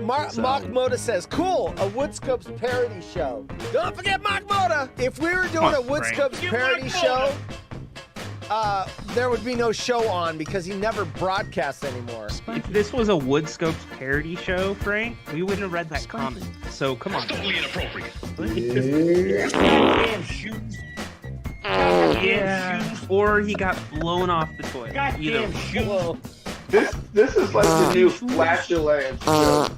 Mark Moda says, cool, a Woodscopes parody show. Don't forget Mark Moda. If we were doing a Woodscopes parody show, there would be no show on because he never broadcasts anymore. If this was a Woodscopes parody show, Frank, we wouldn't have read that comment. So come on. Totally inappropriate. Goddamn shoes. Yeah. Or he got blown off the toilet. Goddamn shoes. This is like the new flatulence show.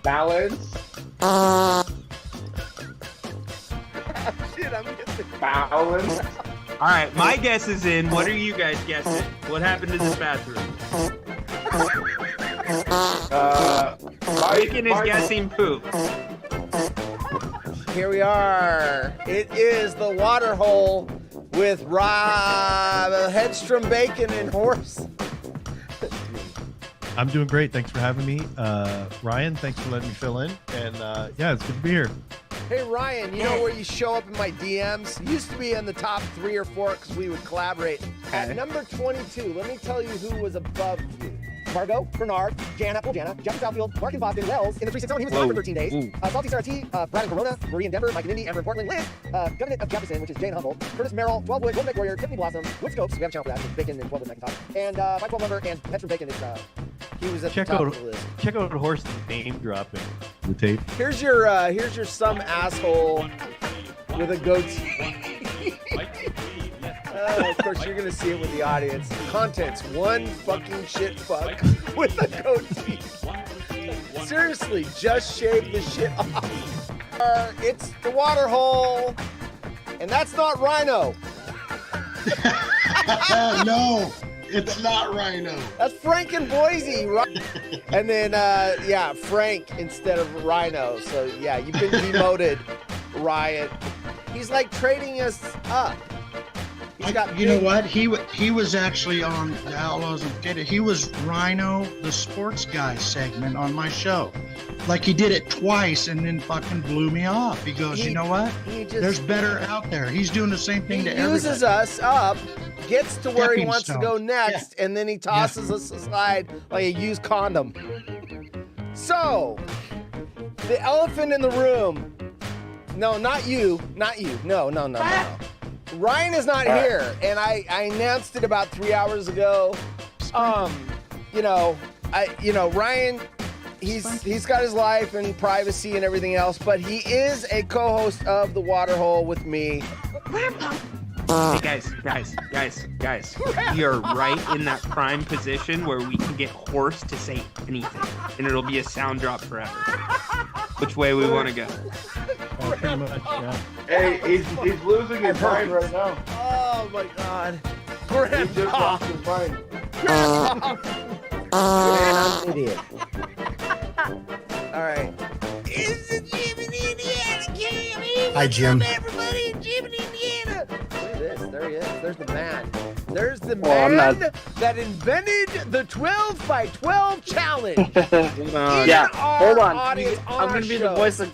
Balance. Shit, I'm missing. Balance. All right, my guess is in. What are you guys guessing? What happened to this bathroom? Bacon is guessing poop. Here we are. It is the water hole with Hedstrom Bacon and Horse. I'm doing great. Thanks for having me. Ryan, thanks for letting me fill in. And yeah, it's good to be here. Hey, Ryan, you know where you show up in my DMs? You used to be in the top 3 or 4 because we would collaborate. At number 22, let me tell you who was above you. Margot, Bernard, Jana, Jeffrey Southfield, Mark in Boston, Wells, in the 360 he was gone for 13 days. Salty Sarah T, Brad in Corona, Marie in Denver, Mike in Indy, Amber in Portland, Liz, Government of Jefferson, which is Jane Humble, Curtis Merrill, 12 Wood, Golden Neck Warrior, Tiffany Blossom, Woodscopes, we have a channel for that, it's Bacon and 12 Wood Macintosh, and 512 Lumber, and Hedstrom Bacon is, he was at the top of the list. Check out Horse name dropping the tape. Here's your some asshole with a goatee. Of course, you're gonna see it with the audience. Contents: one fucking shit fuck with a goatee. Seriously, just shave the shit off. It's the water hole, and that's not Rhino. No, it's not Rhino. That's Frank and Boise, right? And then, yeah, Frank instead of Rhino. So, yeah, you've been demoted, Ryan. He's like trading us up. You know what? He was actually on the Outlaws and Potato. He was Rhino, the sports guy segment on my show. Like he did it twice and then fucking blew me off. He goes, you know what? There's better out there. He's doing the same thing to everybody. He uses us up, gets to where he wants to go next, and then he tosses us aside like a used condom. So, the elephant in the room. No, not you. Not you. No. Ryan is not here, and I announced it about 3 hours ago. Ryan, he's got his life and privacy and everything else, but he is a co-host of The Water Hole with me. Hey guys. We are right in that prime position where we can get Horse to say anything, and it'll be a sound drop forever. Which way we want to go? Pretty much, yeah. Hey, he's losing his mind right now. Oh my God. He just lost his mind. Idiot. All right. It's the Jim in Indiana game. Hi, Jim. Everybody in Jim in Indiana. Look at this. There he is. There's the man. There's the man that invented the 12 by 12 challenge. Hold on. I'm gonna be the voice of.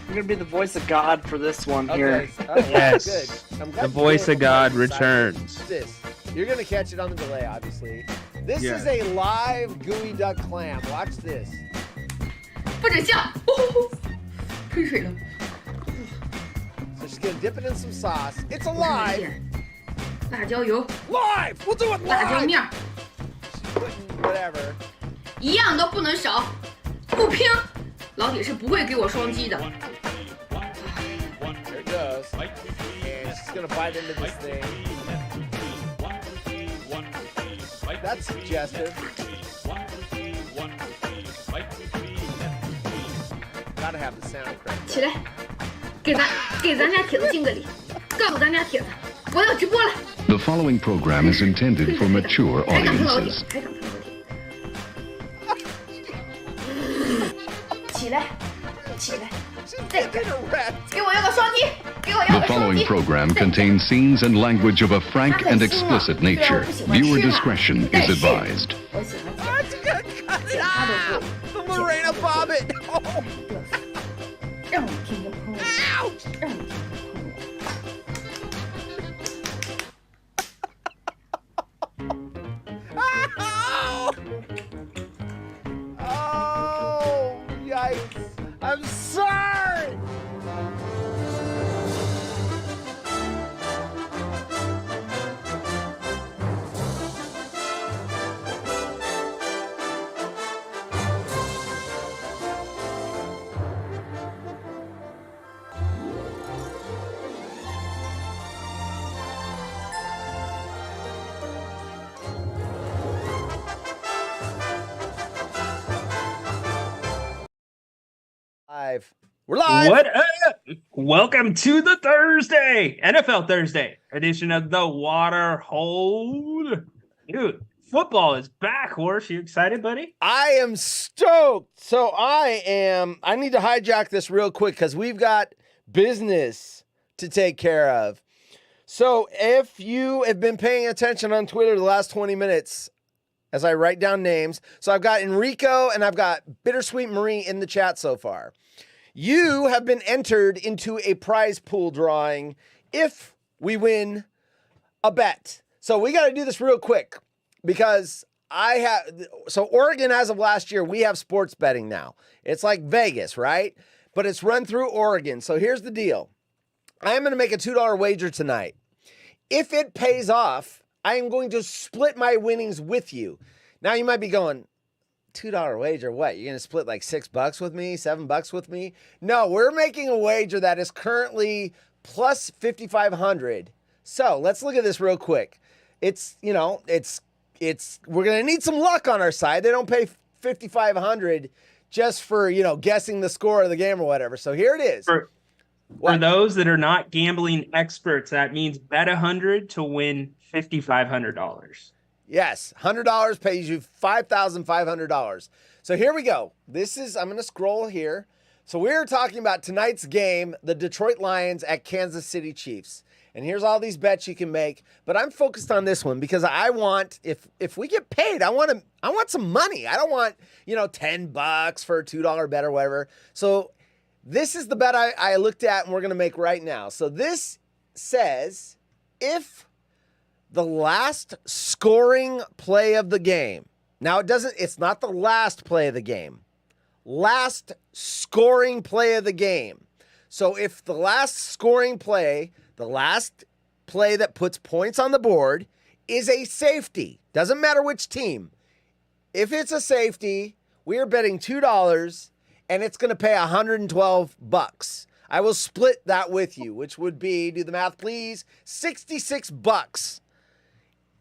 I'm gonna be the voice of God for this one here. Yes. Good. The voice of God returns. You're gonna catch it on the delay, obviously. This is a live gooey duck clam. Watch this. 不准笑，喷水了。 So she's gonna dip it in some sauce. It's alive. 辣椒油， Live. We'll do it 辣椒 live. 面儿， She's putting whatever. 一样都不能少，不拼，老铁是不会给我双击的。 There it goes. And she's gonna bite into this thing. That's suggestive. Gotta have the sound cranked. 起来，给咱家铁子敬个礼，告诉咱家铁子，我要直播了。 The following program is intended for mature 还敢喷老铁， audiences. 还敢喷老铁。起来，起来，这个，给我要个双击，给我要 The 个双 following 击。 program contains scenes and language of a frank and explicit nature. Viewer discretion is advised. 我喜欢 That's good. Cut it out. The Lorena Bobbitt. Oh. 让我听着喷我， Ouch. 让我听着喷我。 Oh. We're live. What up? Welcome to the Thursday, NFL Thursday edition of the Water Hole. Dude, football is back, Horse. You excited, buddy? I am stoked. So I need to hijack this real quick because we've got business to take care of. So if you have been paying attention on Twitter the last 20 minutes, as I write down names, so I've got Enrico and I've got Bittersweet Marie in the chat so far. You have been entered into a prize pool drawing if we win a bet. So we got to do this real quick because Oregon, as of last year, we have sports betting now. It's like Vegas, right? But it's run through Oregon. So here's the deal. I am going to make a $2 wager tonight. If it pays off, I am going to split my winnings with you. Now you might be going, $2 wager, what? You're going to split like $6 with me, $7 with me? No, we're making a wager that is currently plus 5,500. So let's look at this real quick. We're going to need some luck on our side. They don't pay 5,500 just for, guessing the score of the game or whatever. So here it is. For those that are not gambling experts, that means bet 100 to win $5,500. Yes, $100 pays you $5,500. So here we go. I'm going to scroll here. So we're talking about tonight's game, the Detroit Lions at Kansas City Chiefs. And here's all these bets you can make, but I'm focused on this one because I want, if we get paid, I want some money. I don't want, $10 for a $2 bet or whatever. So this is the bet I looked at and we're going to make right now. So this says if the last scoring play of the game. Now it's not the last play of the game. Last scoring play of the game. So if the last scoring play, the last play that puts points on the board is a safety, doesn't matter which team. If it's a safety, we are betting $2 and it's going to pay $112. I will split that with you, which would be, do the math please, $66.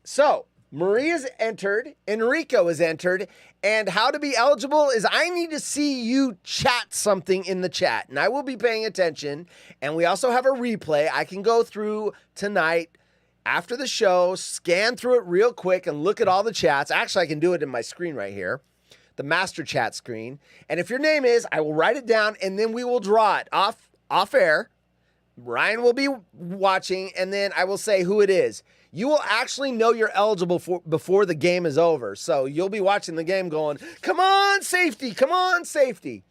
So, Marie is entered, Enrico is entered, and how to be eligible is I need to see you chat something in the chat, and I will be paying attention, and we also have a replay. I can go through tonight after the show, scan through it real quick, and look at all the chats. Actually, I can do it in my screen right here, the master chat screen, and if your name is, I will write it down, and then we will draw it off air. Ryan will be watching, and then I will say who it is. You will actually know you're eligible before the game is over. So you'll be watching the game going, come on, safety, come on, safety.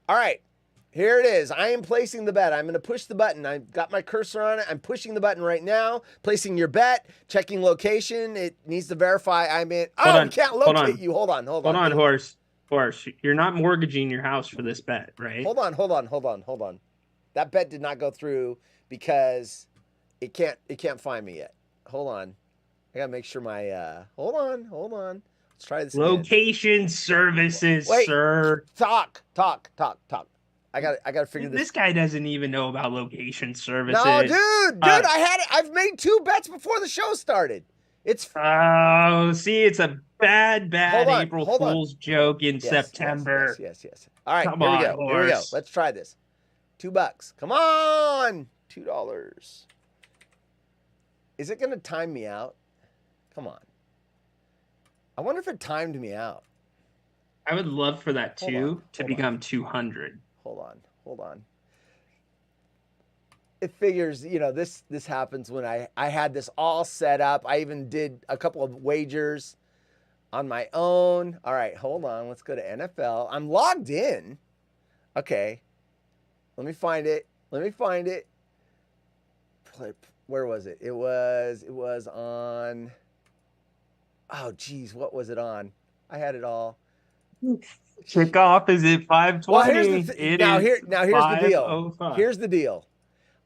All right, here it is. I am placing the bet. I'm going to push the button. I've got my cursor on it. I'm pushing the button right now, placing your bet, checking location. It needs to verify I'm in. Oh, we can't locate you. Hold on. Hold on, Horse. You're not mortgaging your house for this bet, right? Hold on. That bet did not go through because it can't find me yet. Hold on. I gotta make sure my hold on. Let's try this again. Location services, Wait, sir. Talk. I gotta figure this. This guy doesn't even know about location services. No, dude, I've made 2 bets before the show started. It's see, it's a bad April Fool's joke in September. Yes. All right, here we go. Let's try this. $2. Come on, $2. Is it going to time me out? Come on. I wonder if it timed me out. I would love for that to become 200. Hold on. It figures, this happens when I had this all set up. I even did a couple of wagers on my own. All right, hold on. Let's go to NFL. I'm logged in. Okay. Let me find it. Where was it? It was on. Oh, geez, what was it on? I had it all. Kickoff is at 5:20. Well, here's the deal. Here's the deal.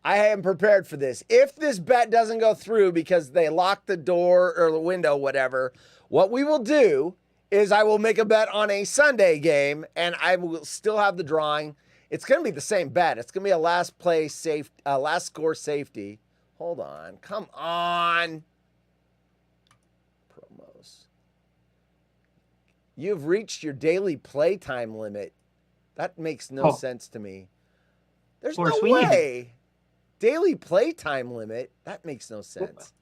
I am prepared for this. If this bet doesn't go through because they lock the door or the window, whatever, what we will do is I will make a bet on a Sunday game, and I will still have the drawing. It's going to be the same bet. It's going to be a last score safety. Hold on. Come on. Promos. You've reached your daily playtime limit. That makes no sense to me. There's Of course, no way. Daily playtime limit? That makes no sense.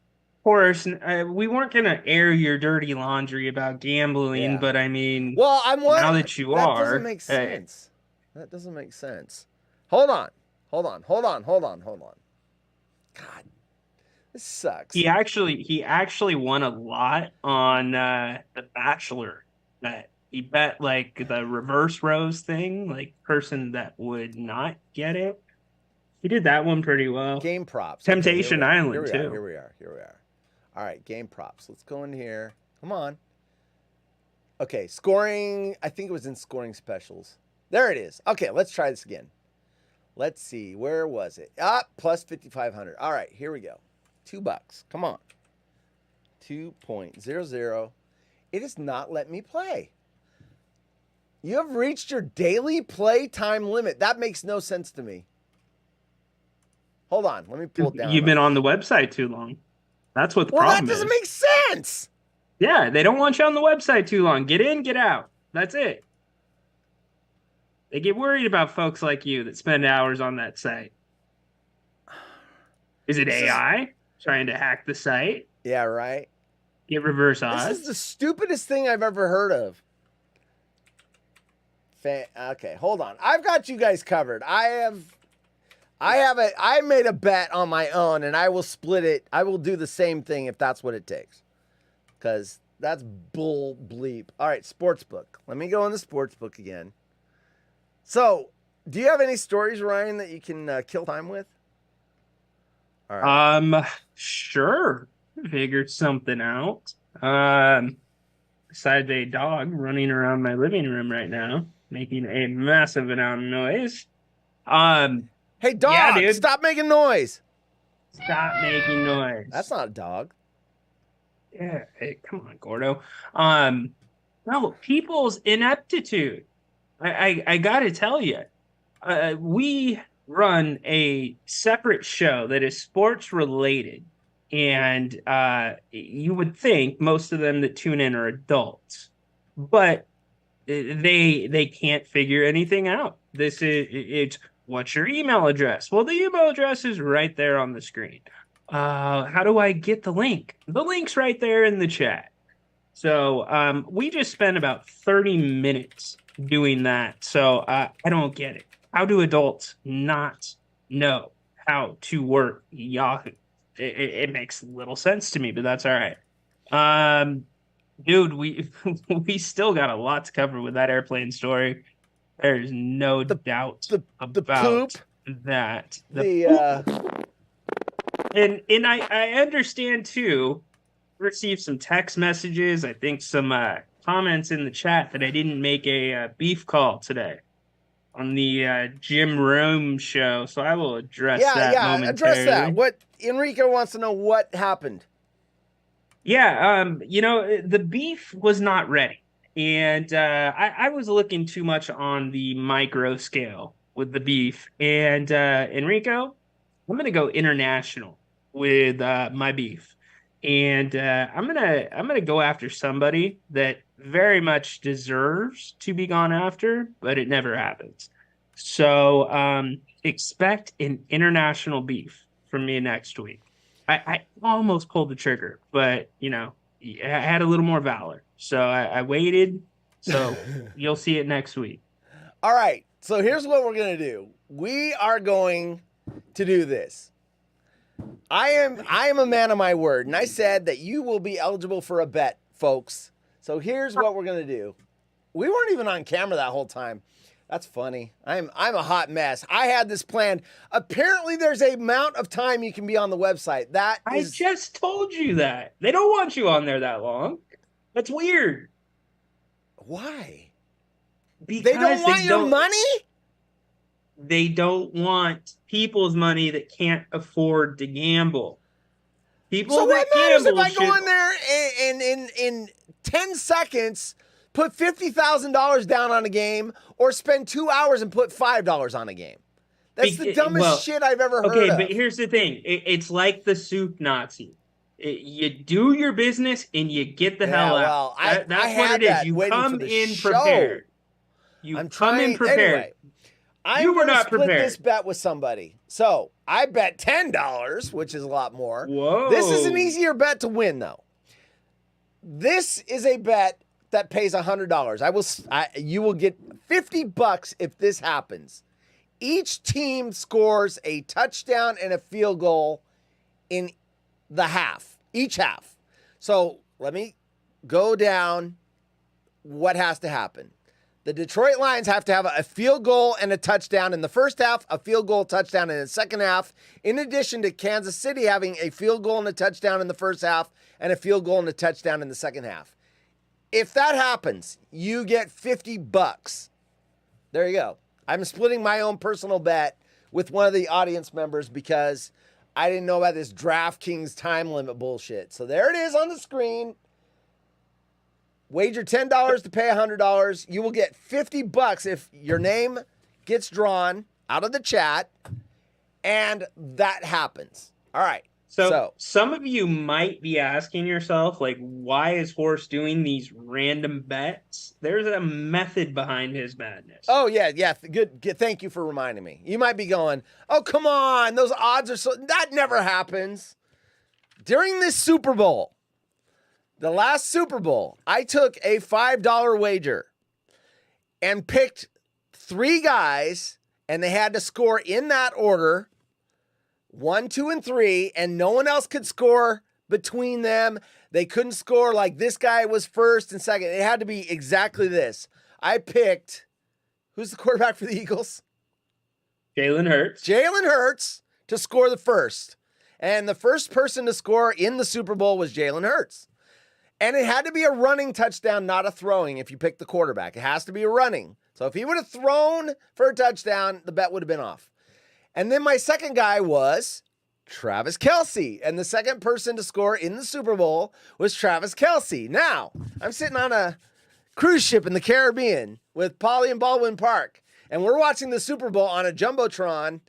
Horace, we weren't gonna air your dirty laundry about gambling, Yeah. but I mean, Well, I'm wondering. now that you that are, doesn't make sense. That doesn't make sense. Hold on. God, this sucks. he actually won a lot on The Bachelor. That he bet like the reverse rose thing, like person that would not get it. He did that one pretty well. Game props. Temptation here we are. Island, too. Here we are. All right, game props. Let's go in here. Come on. Okay, scoring. I think it was in scoring specials. There it is. Okay, let's try this again. Let's see. Where was it? Plus 5,500. All right, here we go. $2. Come on. 2.00. It is not letting me play. You have reached your daily play time limit. That makes no sense to me. Hold on. Let me pull it down. You've been on the website too long. That's what the problem is. Well, that doesn't make sense. Yeah, they don't want you on the website too long. Get in, get out. That's it. They get worried about folks like you that spend hours on that site. Is it AI trying to hack the site? Yeah, right. Get reverse odds? This is the stupidest thing I've ever heard of. Okay, hold on. I've got you guys covered. I made a bet on my own, and I will split it. I will do the same thing if that's what it takes. Because that's bull bleep. All right, sportsbook. Let me go in the sportsbook again. So, do you have any stories, Ryan, that you can kill time with? All right. Sure. Figured something out. Besides a dog running around my living room right now, making a massive amount of noise. Hey, dog, yeah, dude. Stop making noise. Stop making noise. That's not a dog. Yeah, hey, come on, Gordo. No, people's ineptitude. I gotta tell you, we run a separate show that is sports related, and you would think most of them that tune in are adults, but they can't figure anything out. It's what's your email address? Well, the email address is right there on the screen. How do I get the link? The link's right there in the chat. So we just spent about 30 minutes doing that. So I don't get it. How do adults not know how to work Yahoo? It makes little sense to me, but that's all right. Dude, we still got a lot to cover with that airplane story. There's no doubt about that. And I understand too. Received some text messages. I think some comments in the chat that I didn't make a beef call today on the Jim Rome show. So I will address that momentarily. Address that. What Enrico wants to know what happened. Yeah, the beef was not ready. And I was looking too much on the micro scale with the beef. And Enrico, I'm going to go international with my beef. And I'm gonna go after somebody that very much deserves to be gone after, but it never happens. So expect an international beef from me next week. I almost pulled the trigger, but I had a little more valor. So I waited. So you'll see it next week. All right. So here's what we're gonna do. We are going to do this. I am a man of my word, and I said that you will be eligible for a bet, folks. So here's what we're gonna do. We weren't even on camera that whole time. That's funny. I'm a hot mess. I had this planned. Apparently, there's a amount of time you can be on the website. I just told you that. They don't want you on there that long. That's weird. Why? Because they don't want your money? They don't want people's money that can't afford to gamble. People so what matters if I go in there and in 10 seconds put $50,000 down on a game or spend 2 hours and put $5 on a game? That's the dumbest shit I've ever heard of. Okay, but here's the thing. It's like the soup Nazi. You do your business and you get the hell out. That's what it is. You come in prepared. You come in prepared. Anyway, I'm You were gonna not split prepared. this bet with somebody. So I bet $10, which is a lot more. Whoa. This is an easier bet to win, though. This is a bet that pays $100. You will get $50 if this happens. Each team scores a touchdown and a field goal in the half, each half. So let me go down what has to happen. The Detroit Lions have to have a field goal and a touchdown in the first half, a field goal touchdown in the second half, in addition to Kansas City having a field goal and a touchdown in the first half and a field goal and a touchdown in the second half. If that happens, you get $50. There you go. I'm splitting my own personal bet with one of the audience members because I didn't know about this DraftKings time limit bullshit. So there it is on the screen. Wager $10 to pay $100. You will get $50 if your name gets drawn out of the chat, and that happens. All right. So some of you might be asking yourself, like, why is Horst doing these random bets? There's a method behind his madness. Oh, yeah. Good. Thank you for reminding me. You might be going, oh, come on. Those odds are so... That never happens. During this Super Bowl, the last Super Bowl, I took a $5 wager and picked 3 guys, and they had to score in that order, 1, 2, and 3, and no one else could score between them. They couldn't score like this guy was first and second. It had to be exactly this. I picked, who's the quarterback for the Eagles? Jalen Hurts. Jalen Hurts to score the first. And the first person to score in the Super Bowl was Jalen Hurts. And it had to be a running touchdown, not a throwing if you pick the quarterback. It has to be a running. So if he would have thrown for a touchdown, the bet would have been off. And then my second guy was Travis Kelce. And the second person to score in the Super Bowl was Travis Kelce. Now, I'm sitting on a cruise ship in the Caribbean with Polly and Baldwin Park. And we're watching the Super Bowl on a Jumbotron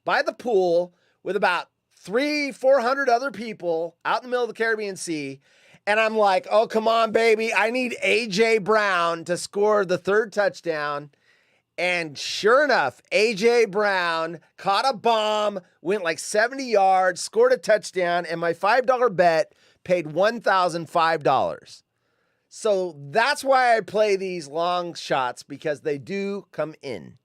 by the pool with about 300-400 other people out in the middle of the Caribbean Sea. And I'm like, oh, come on, baby. I need A.J. Brown to score the third touchdown. And sure enough, A.J. Brown caught a bomb, went like 70 yards, scored a touchdown, and my $5 bet paid $1,005. So that's why I play these long shots, because they do come in.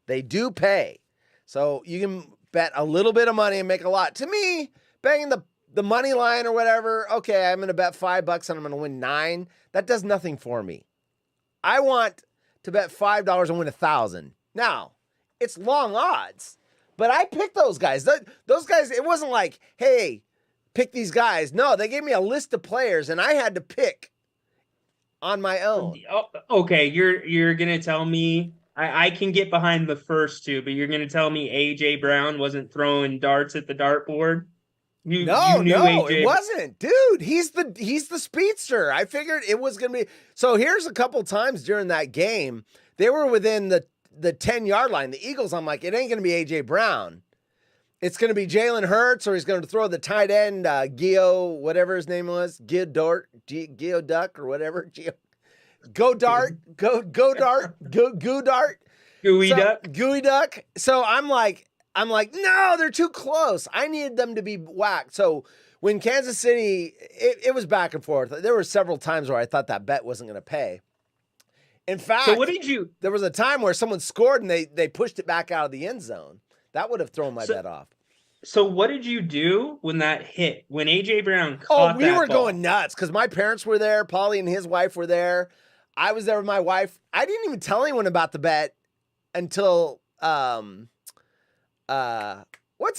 They do pay. So you can bet a little bit of money and make a lot. To me, betting the money line or whatever, okay, I'm going to bet $5 and I'm going to win 9. That does nothing for me. I want to bet $5 and win 1,000. Now, it's long odds, but I picked those guys. Those guys, it wasn't like, hey, pick these guys. No, they gave me a list of players and I had to pick on my own. Oh, okay, you're going to tell me I can get behind the first two, but you're going to tell me A.J. Brown wasn't throwing darts at the dartboard? No, it wasn't. Dude, he's the speedster. I figured it was going to be. So here's a couple times during that game, they were within the 10-yard line. The Eagles, I'm like, it ain't going to be A.J. Brown. It's going to be Jalen Hurts, or he's going to throw the tight end, Gio, whatever his name was, Gio Duck or whatever. Go Dart. Gooey Duck. So I'm like, no, they're too close. I needed them to be whacked. So when Kansas City, it was back and forth. There were several times where I thought that bet wasn't going to pay. In fact, so what did you? There was a time where someone scored and they pushed it back out of the end zone. That would have thrown my bet off. So what did you do when that hit? When A.J. Brown caught we were going nuts because my parents were there. Paulie and his wife were there. I was there with my wife. I didn't even tell anyone about the bet until what's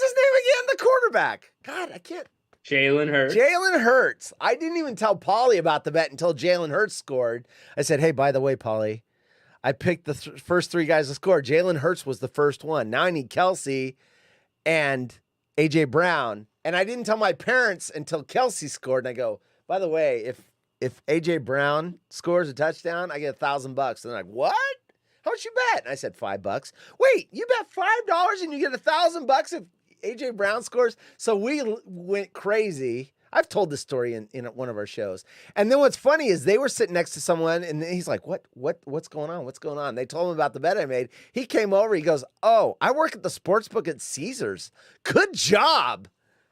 his name again? The quarterback. God, I can't. Jalen Hurts. Jalen Hurts. I didn't even tell Paulie about the bet until Jalen Hurts scored. I said, hey, by the way, Paulie, I picked the first 3 guys to score. Jalen Hurts was the first one. Now I need Kelce and A.J. Brown. And I didn't tell my parents until Kelce scored. And I go, by the way, if A.J. Brown scores a touchdown, I get $1,000. And they're like, what? How much you bet? And I said $5. Wait, you bet $5 and you get $1,000 if A.J. Brown scores? So we went crazy. I've told this story in one of our shows. And then what's funny is they were sitting next to someone and he's like, what's going on? What's going on? They told him about the bet I made. He came over, he goes, oh, I work at the sports book at Caesars. Good job.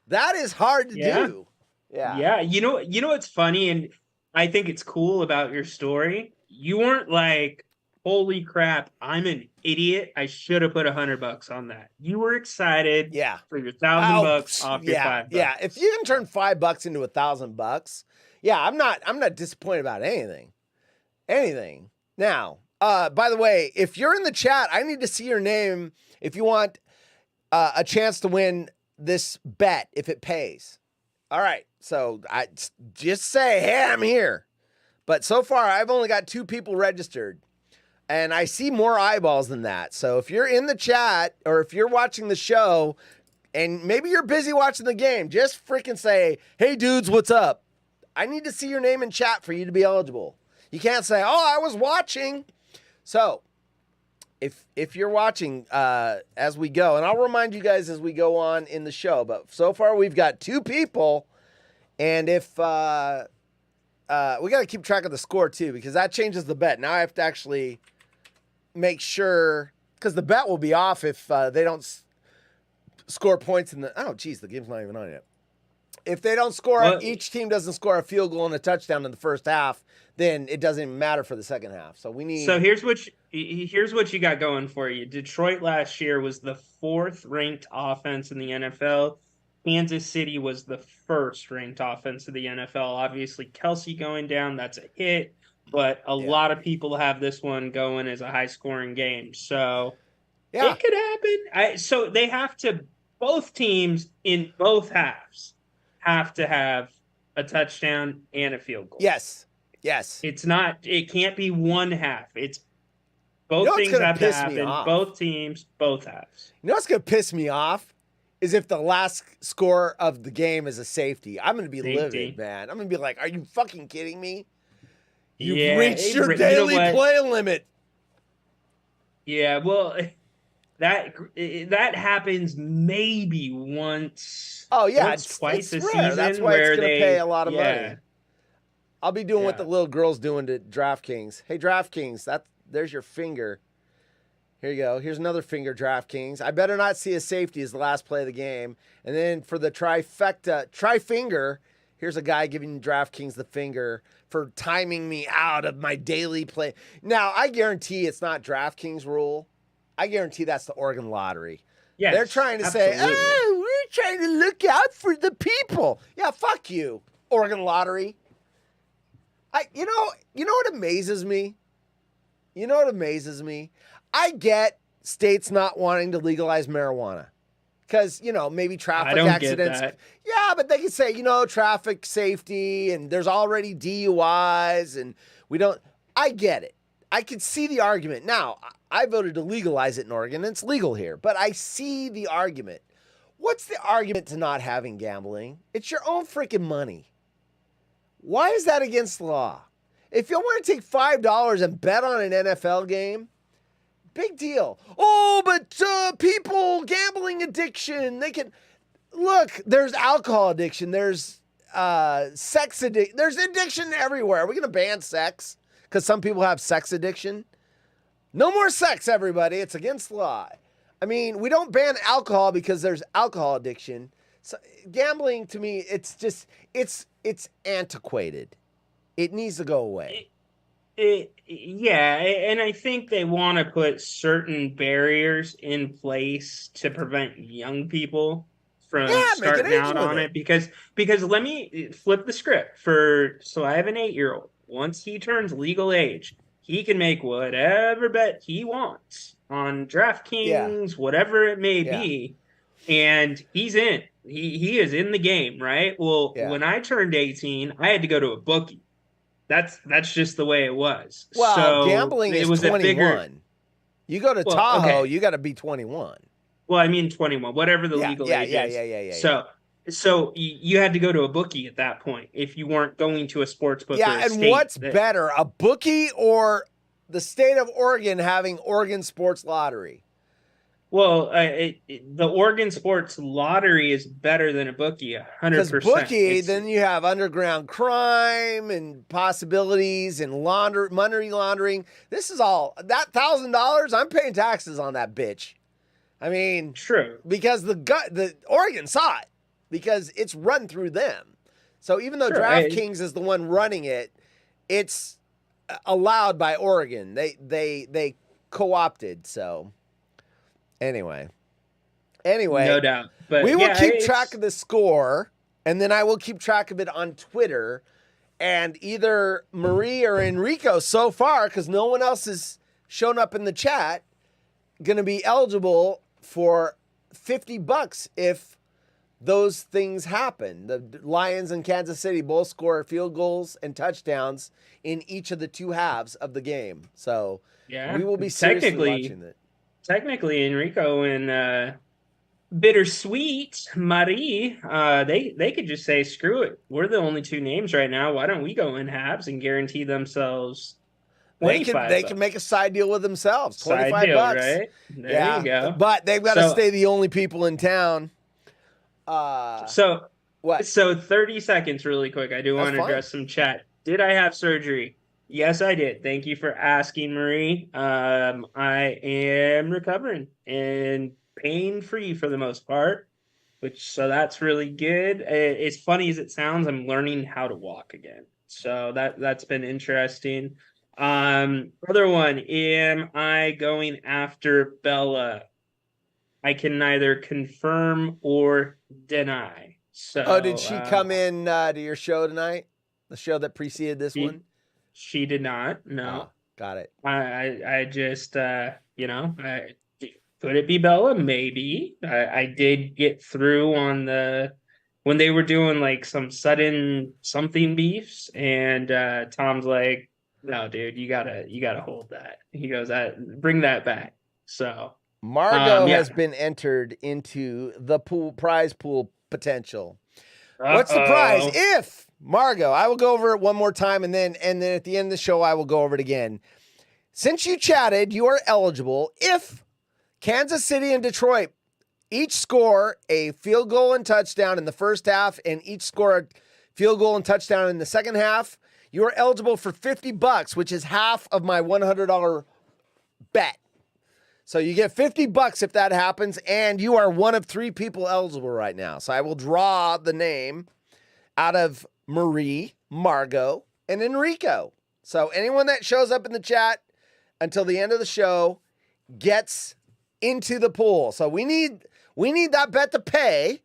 That is hard to do. Yeah. Yeah. You know what's funny, and I think it's cool about your story? You weren't like, holy crap, I'm an idiot. I should have put $100 on that. You were excited for your $1,000 off your $5. Yeah. If you can turn $5 into $1,000, I'm not disappointed about anything. Now, by the way, if you're in the chat, I need to see your name if you want a chance to win this bet if it pays. All right. So I just say, hey, I'm here. But so far, I've only got 2 people registered. And I see more eyeballs than that. So if you're in the chat or if you're watching the show and maybe you're busy watching the game, just freaking say, hey, dudes, what's up? I need to see your name in chat for you to be eligible. You can't say, oh, I was watching. So if you're watching as we go, and I'll remind you guys as we go on in the show, but so far we've got 2 people. And if we got to keep track of the score too, because that changes the bet. Now I have to actually make sure, because the bet will be off if they don't score points in the, oh geez, the game's not even on yet. If they don't score, each team doesn't score a field goal and a touchdown in the first half, then it doesn't even matter for the second half. So we need. So here's what you got going for you. Detroit last year was the 4th ranked offense in the NFL. Kansas City was the 1st ranked offense of the NFL. Obviously, Kelsey going down, that's a hit. But a lot of people have this one going as a high-scoring game. So it could happen. So they have to, both teams in both halves have to have a touchdown and a field goal. Yes. It can't be one half. It's both things have to happen. Both teams, both halves. You know what's going to piss me off? Is if the last score of the game is a safety. I'm going to be livid, man. I'm going to be like, are you fucking kidding me? You've reached your daily play limit. Yeah, well, that happens maybe once. Oh yeah, once, twice it's a rare. season. That's why it's going to pay a lot of money. I'll be doing what Yeah. the little girl's doing to DraftKings. Hey, DraftKings, there's your finger. Here you go. Here's another finger, DraftKings. I better not see a safety as the last play of the game. And then for the tri-finger, here's a guy giving DraftKings the finger for timing me out of my daily play. Now, I guarantee it's not DraftKings rule. I guarantee that's the Oregon Lottery. Yes, they're trying to say, absolutely. oh, we're trying to look out for the people. Yeah, fuck you, Oregon Lottery. You know what amazes me? I get states not wanting to legalize marijuana because, maybe traffic accidents. Get that. Yeah, but they can say, traffic safety and there's already DUIs and we don't. I get it. I can see the argument. Now, I voted to legalize it in Oregon and it's legal here, but I see the argument. What's the argument to not having gambling? It's your own freaking money. Why is that against the law? If you want to take $5 and bet on an NFL game, big deal. Oh, but people, gambling addiction, they can... Look, there's alcohol addiction. There's sex addiction. There's addiction everywhere. Are we going to ban sex because some people have sex addiction? No more sex, everybody. It's against the law. I mean, we don't ban alcohol because there's alcohol addiction. So gambling, to me, it's just... It's antiquated. It needs to go away. Yeah, and I think they want to put certain barriers in place to prevent young people from starting out on it. Because let me flip the script. So I have an 8-year-old. Once he turns legal age, he can make whatever bet he wants on DraftKings, whatever it may be, and he's in. He is in the game, right? Well, when I turned 18, I had to go to a bookie. That's just the way it was. Well, so gambling is 21. You go to Tahoe, you got to be 21. Well, I mean 21, whatever the legal age is. So you had to go to a bookie at that point if you weren't going to a sports book. Yeah, and what's better, a bookie or the state of Oregon having Oregon Sports Lottery? Well, the Oregon Sports Lottery is better than a bookie, 100%. Because bookie, then you have underground crime and possibilities and money laundering. This is all that $1,000. I'm paying taxes on that bitch. I mean, true, because the Oregon saw it because it's run through them. So even though DraftKings is the one running it, it's allowed by Oregon. They co-opted. So anyway, no doubt. But we will keep track of the score, and then I will keep track of it on Twitter. And either Marie or Enrico, so far, because no one else has shown up in the chat, going to be eligible for $50 if those things happen. The Lions and Kansas City both score field goals and touchdowns in each of the two halves of the game. So we will be seriously watching it. Technically, Enrico and Bittersweet Marie, they could just say, screw it. We're the only two names right now. Why don't we go in halves and guarantee themselves They can make a side deal with themselves. $25, right? There you go. But they've got to stay the only people in town. So 30 seconds really quick. I do want to address some chat. Did I have surgery? Yes, I did. Thank you for asking, Marie. I am recovering and pain-free for the most part, so that's really good. As funny as it sounds, I'm learning how to walk again. So that's been interesting. Other one, am I going after Bella? I can neither confirm or deny. So, did she come in to your show tonight? The show that preceded this one? She did not. No. Oh, got it. I just, could it be Bella? Maybe. I did get through on when they were doing like some sudden something beefs, and Tom's like, no, dude, you gotta hold that. He goes, bring that back. So Margot has been entered into the prize pool potential. What's the prize? If Margot, I will go over it one more time, and then at the end of the show, I will go over it again. Since you chatted, you are eligible if Kansas City and Detroit each score a field goal and touchdown in the first half, and each score a field goal and touchdown in the second half. You are eligible for $50, which is half of my $100 bet. So you get $50 if that happens, and you are one of 3 people eligible right now. So I will draw the name out of Marie, Margot, and Enrico. So anyone that shows up in the chat until the end of the show gets into the pool. So we need that bet to pay.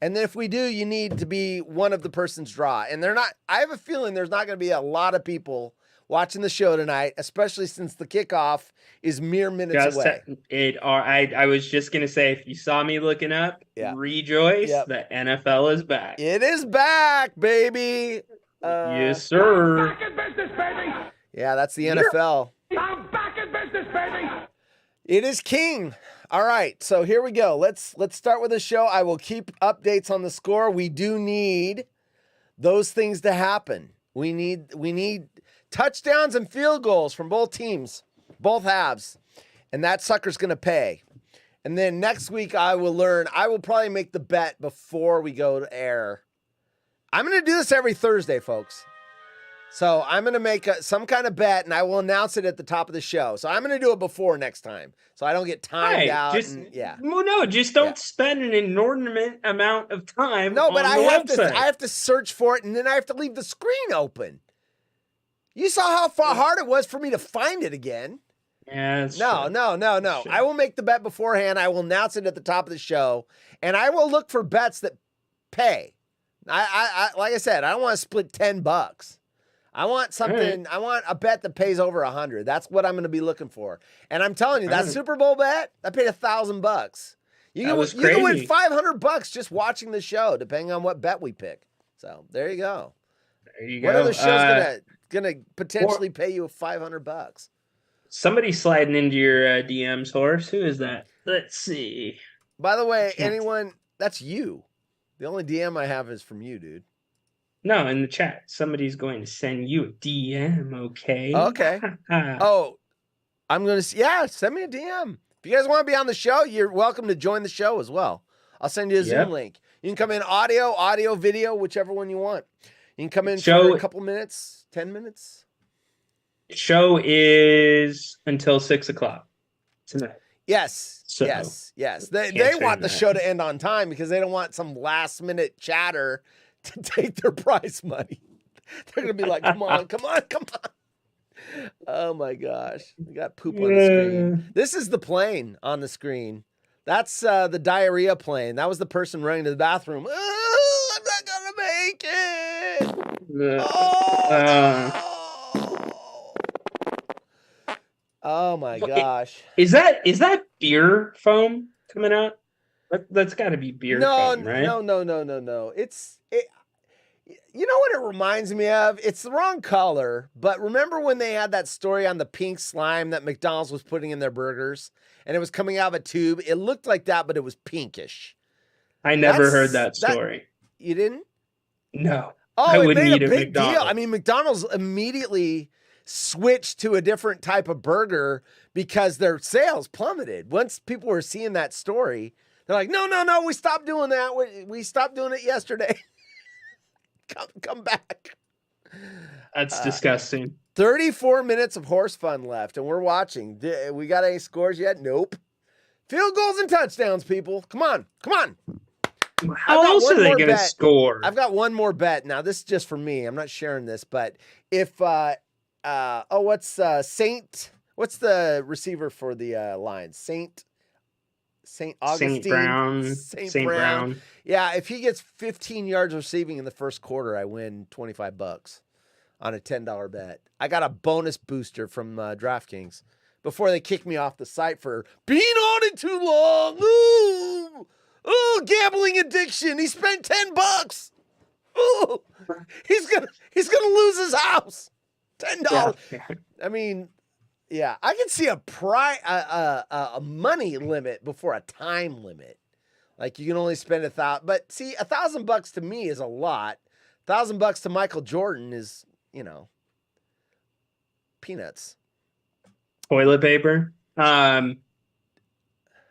And then if we do, you need to be one of the person's draw. And I have a feeling there's not going to be a lot of people watching the show tonight, especially since the kickoff is mere minutes away. I was just going to say, if you saw me looking up, rejoice, the NFL is back. It is back, baby. Yes, sir. Back in business, baby. Yeah, that's the NFL. I'm back in business, baby. It is king. All right, so here we go. Let's start with the show. I will keep updates on the score. We do need those things to happen. We need touchdowns and field goals from both teams, both halves, and that sucker's going to pay. And then next week I will probably make the bet before we go to air. I'm going to do this every Thursday, folks. So I'm going to make some kind of bet, and I will announce it at the top of the show. So I'm going to do it before next time, so I don't get timed out. Just don't spend an inordinate amount of time. No, but on I have to search for it, and then I have to leave the screen open. You saw how hard it was for me to find it again. Yeah, No. Sure. I will make the bet beforehand. I will announce it at the top of the show, and I will look for bets that pay. I like I said, I don't want to split $10. I want something. Right. I want a bet that pays over 100. That's what I'm going to be looking for. And I'm telling you, that Super Bowl bet, I paid $1,000. You can win $500 just watching the show, depending on what bet we pick. So there you go. There you go. What other show's gonna potentially pay you $500? Somebody's sliding into your DMs, Horse. Who is that? Let's see. By the way, anyone, that's you. The only DM I have is from you, dude. No, in the chat, somebody's going to send you a DM, okay? Okay. Oh, I'm going to, send me a DM. If you guys want to be on the show, you're welcome to join the show as well. I'll send you a Zoom link. You can come in audio, video, whichever one you want. You can come in for a couple minutes, 10 minutes. Show is until 6 o'clock tonight. Yes. So, yes. They want the show to end on time because they don't want some last minute chatter to take their prize money. They're going to be like, come on. Oh my gosh. We got poop on the screen. This is the plane on the screen. That's the diarrhea plane. That was the person running to the bathroom. Oh, I'm not going to make it. Oh my gosh. Is that beer foam coming out? That's got to be beer foam, right? No. You know what it reminds me of? It's the wrong color, but remember when they had that story on the pink slime that McDonald's was putting in their burgers and it was coming out of a tube? It looked like that, but it was pinkish. I never heard that story. You didn't? No. Oh, I it wouldn't made eat a a big McDonald's. deal. I mean, McDonald's immediately switched to a different type of burger because their sales plummeted. Once people were seeing that story, they're like, no, we stopped doing that. We stopped doing it yesterday. Come back. That's disgusting. 34 minutes of horse fun left, and we're watching. We got any scores yet? Nope. Field goals and touchdowns, people. Come on. How else are they going to score? I've got one more bet. Now, this is just for me. I'm not sharing this, but if what's the receiver for the Lions? Saint Augustine. Saint Brown. Yeah, if he gets 15 yards receiving in the first quarter, I win $25 on a $10 bet. I got a bonus booster from DraftKings before they kick me off the site for being on it too long. Ooh, gambling addiction. He spent $10. Ooh, he's gonna lose his house. $10. Yeah. I mean, yeah, I can see a money limit before a time limit. Like you can only spend $1,000, but see, $1,000 to me is a lot. $1,000 to Michael Jordan is, peanuts. Toilet paper.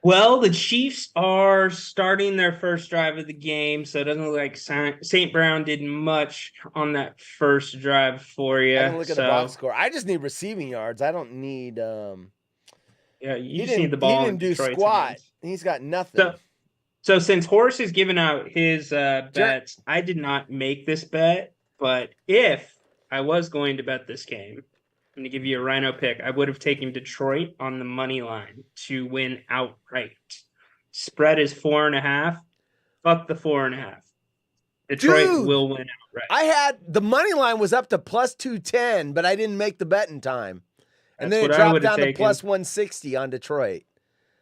Well, the Chiefs are starting their first drive of the game, so it doesn't look like St. Brown did much on that first drive for you. I can look at the box score. I just need receiving yards. I don't need. Yeah, you just need the ball. He didn't do Detroit's squat. hands. He's got nothing. So since Horse is giving out his bets, I did not make this bet, but if I was going to bet this game, I'm going to give you a Rhino pick. I would have taken Detroit on the money line to win outright. Spread is 4.5. Fuck the 4.5. Detroit will win outright. I had the money line was up to plus 210, but I didn't make the bet in time. And then it dropped down to plus 160 on Detroit.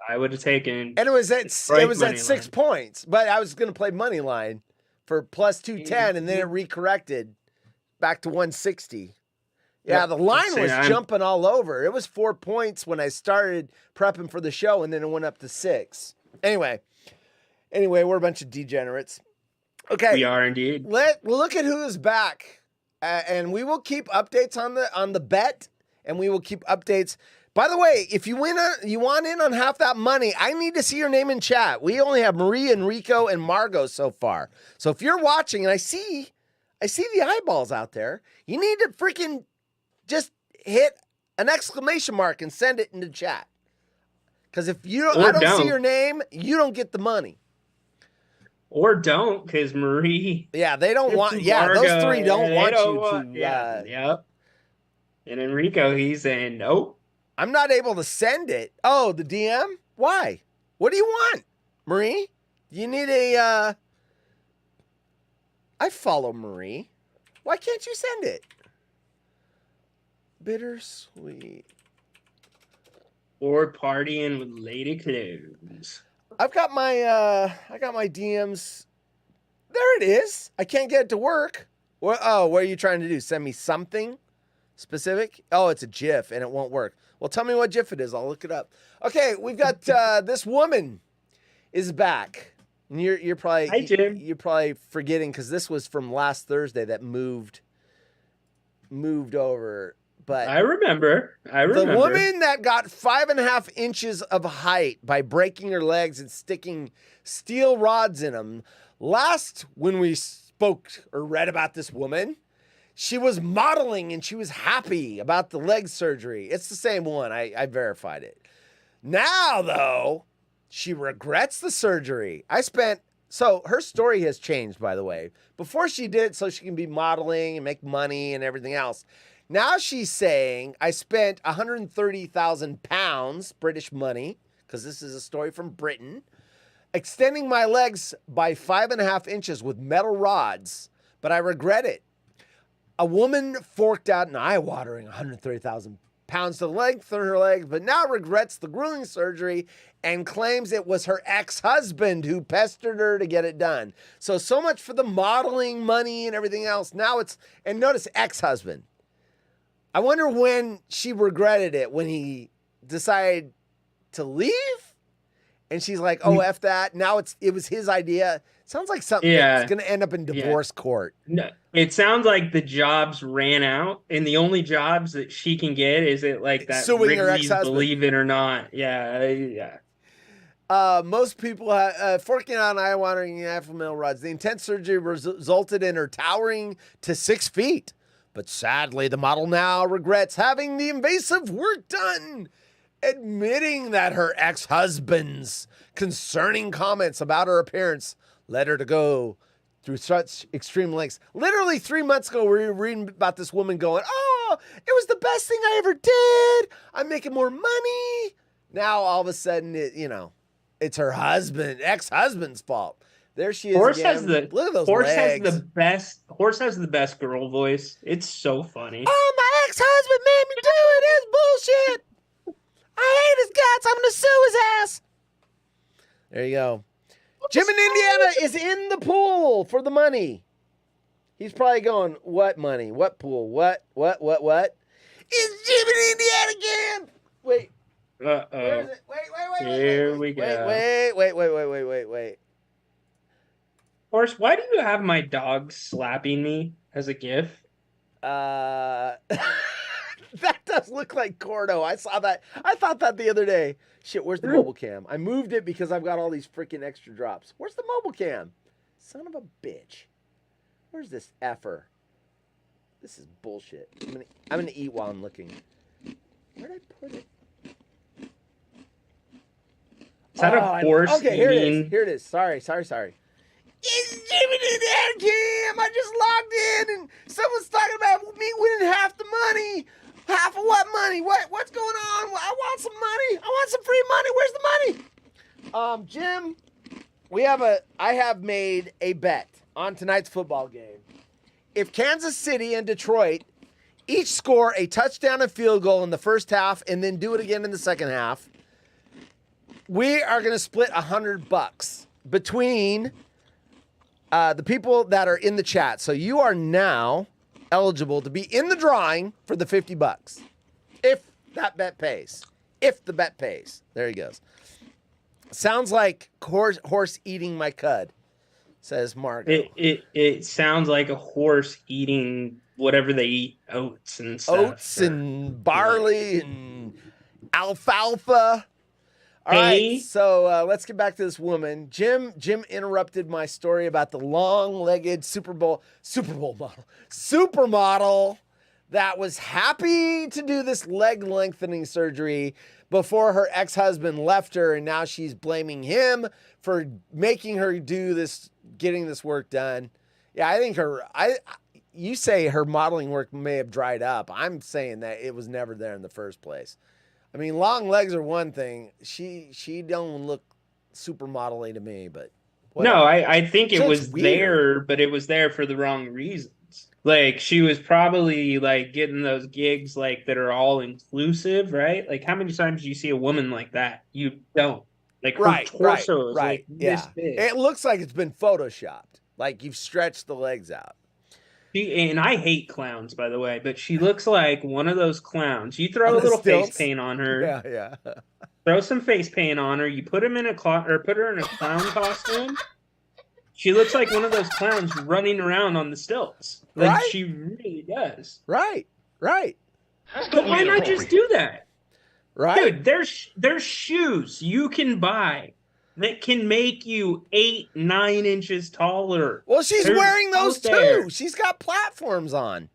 I would have taken. And it was at 6 points, but I was going to play money line for plus 210, and then it recorrected back to 160. Yeah, the line was jumping all over. It was 4 points when I started prepping for the show, and then it went up to 6. Anyway, we're a bunch of degenerates. Okay, we are indeed. Look at who is back, and we will keep updates on the bet, and we will keep updates. By the way, if you want in on half that money, I need to see your name in chat. We only have Marie, Enrico, and Margot so far. So if you're watching, and I see the eyeballs out there, you need to freaking just hit an exclamation mark and send it into chat. Because if I don't see your name, you don't get the money. Or don't, because Marie. Yeah, they don't want. Yeah, Margo, those three don't want you to. Yep. And Enrico, he's saying nope. I'm not able to send it. Oh, the DM? Why? What do you want, Marie? You need a. I follow Marie. Why can't you send it? Bittersweet. Or partying with Lady Clothes. I've got my DMs. There it is. I can't get it to work. What are you trying to do? Send me something specific? Oh, it's a GIF and it won't work. Well, tell me what GIF it is. I'll look it up. Okay, we've got this woman is back. And you're probably Hi, Jim. You're probably forgetting because this was from last Thursday that moved over. but I remember. the woman that got 5.5 inches of height by breaking her legs and sticking steel rods in them. Last, when we spoke or read about this woman, she was modeling and she was happy about the leg surgery. It's the same one. I verified it. Now, though, she regrets the surgery. So her story has changed, by the way. Before she did it so she can be modeling and make money and everything else. Now she's saying, I spent 130,000 pounds, British money, because this is a story from Britain, extending my legs by 5.5 inches with metal rods, but I regret it. A woman forked out an eye-watering 130,000 pounds to lengthen her legs, but now regrets the grueling surgery and claims it was her ex-husband who pestered her to get it done. So much for the modeling money and everything else. Now and notice ex-husband. I wonder when she regretted it, when he decided to leave? And she's like, oh, F that. Now it was his idea. Sounds like something that's going to end up in divorce court. No, it sounds like the jobs ran out, and the only jobs that she can get is it like that suing her Wrigley's ex-husband. Believe It or Not. Yeah. Most people forking out an eye-watering half metal rods. The intense surgery resulted in her towering to 6 feet. But sadly, the model now regrets having the invasive work done, admitting that her ex-husband's concerning comments about her appearance led her to go through such extreme lengths. Literally 3 months ago, we were reading about this woman going, oh, it was the best thing I ever did. I'm making more money. Now, all of a sudden, it's her ex-husband's fault. There she is. Horse again. Look at those legs. Horse has the best girl voice. It's so funny. Oh, my ex-husband made me do it. It's bullshit. I hate his guts. I'm going to sue his ass. There you go. Jim in Indiana is in the pool for the money. He's probably going, what money? What pool? What? It's Jim in Indiana again. Wait. Uh-oh. Where is it? Wait. Here we go. Wait. Horse, why do you have my dog slapping me as a gif? That does look like Cordo. I saw that. I thought that the other day. Shit, where's the mobile cam? I moved it because I've got all these freaking extra drops. Where's the mobile cam? Son of a bitch. Where's this effer? This is bullshit. I'm gonna eat while I'm looking. Where'd I put it? Is that a horse okay, eating? Here it is. Sorry. It's Jimmy the Cam. I just logged in and someone's talking about me winning half the money. Half of what money? What's going on? I want some money. I want some free money. Where's the money? Jim, I have made a bet on tonight's football game. If Kansas City and Detroit each score a touchdown and field goal in the first half and then do it again in the second half, we are going to split $100 between the people that are in the chat. So you are now eligible to be in the drawing for the $50 if that bet pays. If the bet pays. There he goes. Sounds like horse eating my cud, says Margo. It sounds like a horse eating whatever they eat, oats and stuff. Oats and barley and alfalfa. All right, so let's get back to this woman. Jim interrupted my story about the long-legged supermodel that was happy to do this leg lengthening surgery before her ex-husband left her, and now she's blaming him for making her do this, getting this work done. Yeah, I think you say her modeling work may have dried up. I'm saying that it was never there in the first place. I mean, long legs are one thing. She don't look supermodel-y to me, but whatever. No, I think it was weird. there, but it was there for the wrong reasons. Like, she was probably like getting those gigs like that are all inclusive, right? Like, how many times do you see a woman like that? You don't. Like, her torso is like this big. It looks like it's been photoshopped. Like you've stretched the legs out. And I hate clowns, by the way, but she looks like one of those clowns. You throw a little face paint on her. Yeah. Throw some face paint on her. You put her in a clown costume. She looks like one of those clowns running around on the stilts. Like, right? She really does. Right. But why not just do that? Right? Dude, there's shoes you can buy that can make you 8-9 inches taller. Well, she's They're wearing those out there. too. She's got platforms on.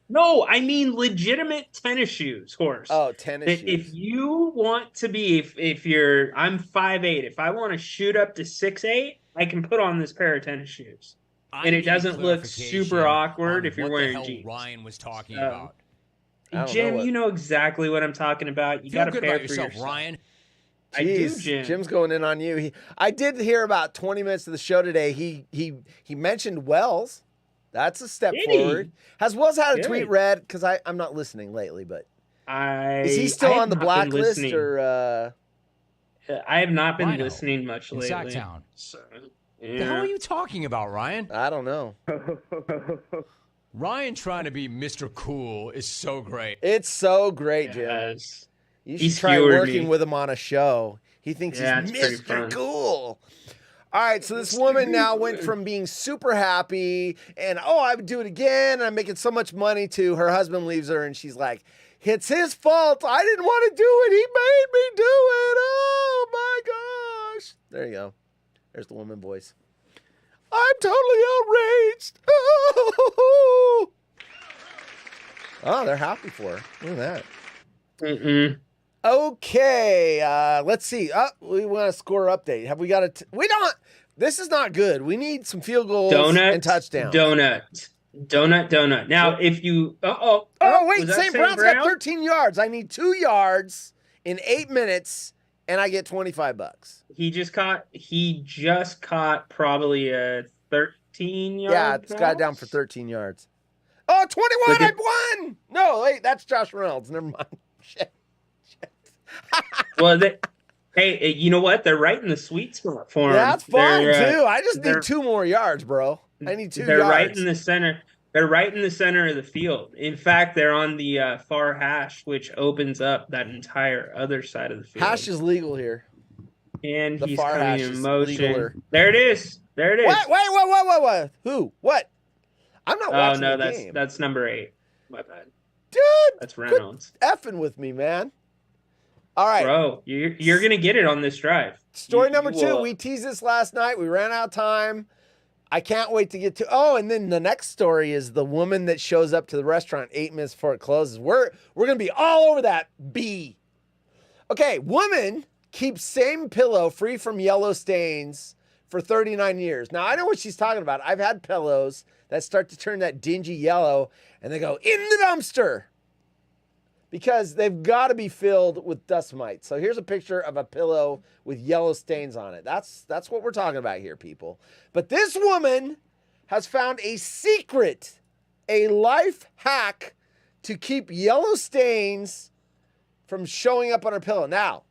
No, I mean legitimate tennis shoes, horse. Oh, tennis That shoes. if you want to be, if you're, I'm 5'8", if I want to shoot up to 6'8", I can put on this pair of tennis shoes, and it doesn't look super awkward if you're wearing jeans. Ryan was talking I don't Jim, know you know exactly what I'm talking about. You got to good pair about for yourself, yourself. Ryan. I do, Jeez, Jim. Jim's going in on you. I did hear about 20 minutes of the show today. He mentioned Wells. That's a step Did he? forward. Has Wells had a Did tweet he? read? Because I'm not listening lately, but is he I still have on the not been blacklist listening. or? I have not been Rhino listening much in lately. Sacktown. So, The hell yeah. are you talking about, Ryan? I don't know. Ryan trying to be Mr. Cool is so great. It's so great, Jim. Yes. You should He's try skewered working me. with him on a show. He thinks Yeah, he's it's pretty Mr. fun. Cool. All right, so this woman now went from being super happy and, I would do it again, and I'm making so much money, to her husband leaves her, and she's like, it's his fault. I didn't want to do it. He made me do it. Oh, my gosh. There you go. There's the woman voice. I'm totally outraged. Oh, they're happy for her. Look at that. Mm-mm. Okay, let's see. We want a score update. Have we got a? We don't. This is not good. We need some field goals and touchdowns. Donut. Now, if you, Oh wait, was that St. Brown's got 13 yards. I need 2 yards in 8 minutes, and I get $25. He just caught probably a 13-yard. Yeah, it's got it down for 13 yards. Oh, 21! Look at- I won. No, wait, that's Josh Reynolds. Never mind. Shit. Well, hey, you know what? They're right in the sweet spot for him. That's fine They're, too. I just they're- need 2 more yards, bro. I need 2 They're yards. right in the center. They're right in the center of the field. In fact, they're on the far hash, which opens up that entire other side of the field. Hash is legal here. And the he's far coming hash in is motion. legaler. There it is. There it is. What? Who? What? I'm not Oh watching no, the game. that's number 8. My bad. Dude, That's quit Reynolds. effing with me, man. All right. Bro, you're gonna get it on this drive. Story number 2. will. We teased this last night. We ran out of time. I can't wait to get to. Oh, and then the next story is the woman that shows up to the restaurant 8 minutes before it closes. We're gonna be all over that. B. Okay, woman keeps same pillow free from yellow stains for 39 years. Now I know what she's talking about. I've had pillows that start to turn that dingy yellow, and they go in the dumpster because they've got to be filled with dust mites. So here's a picture of a pillow with yellow stains on it. That's what we're talking about here, people. But this woman has found a secret, a life hack to keep yellow stains from showing up on her pillow. Now,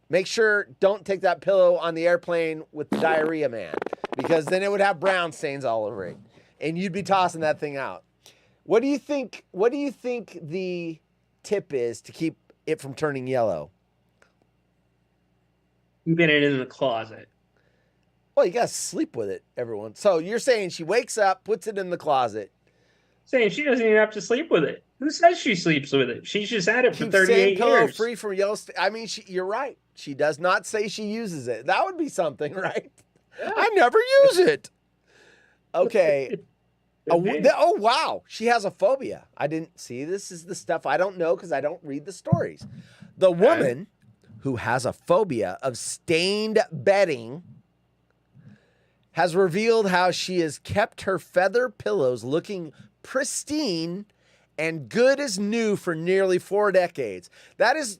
make sure don't take that pillow on the airplane with the diarrhea man, because then it would have brown stains all over it, and you'd be tossing that thing out. What do you think the tip is to keep it from turning yellow? Keeping it in the closet. Well, you gotta sleep with it, everyone. So you're saying she wakes up, puts it in the closet, Saying she doesn't even have to sleep with it. Who says she sleeps with it? She's just had it for keeps 38 same pillow years. free from yellow. I mean, you're right. She does not say she uses it. That would be something, right? I never use it. Okay. Oh, wow. She has a phobia. I didn't see. This is the stuff I don't know because I don't read the stories. The woman who has a phobia of stained bedding has revealed how she has kept her feather pillows looking pristine and good as new for nearly 4 decades. That is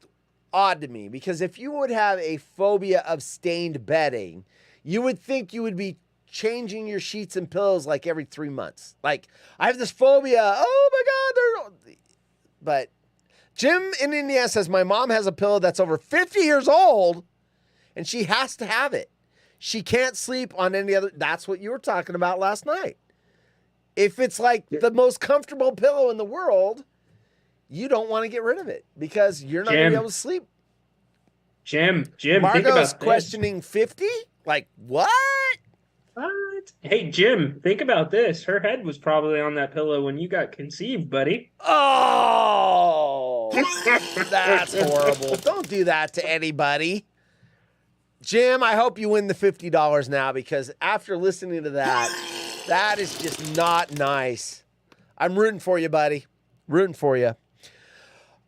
odd to me, because if you would have a phobia of stained bedding, you would think you would be changing your sheets and pillows like every 3 months. Like, I have this phobia. Oh my God. But Jim in Indiana says, my mom has a pillow that's over 50 years old and she has to have it. She can't sleep on any other. That's what you were talking about last night. If it's like the most comfortable pillow in the world, you don't want to get rid of it because you're not going to be able to sleep. Jim, think Margot's about questioning 50? Like, what? What? Hey, Jim, think about this. Her head was probably on that pillow when you got conceived, buddy. Oh, That's horrible. Don't do that to anybody. Jim, I hope you win the $50 now because after listening to that, that is just not nice. I'm rooting for you, buddy. Rooting for you.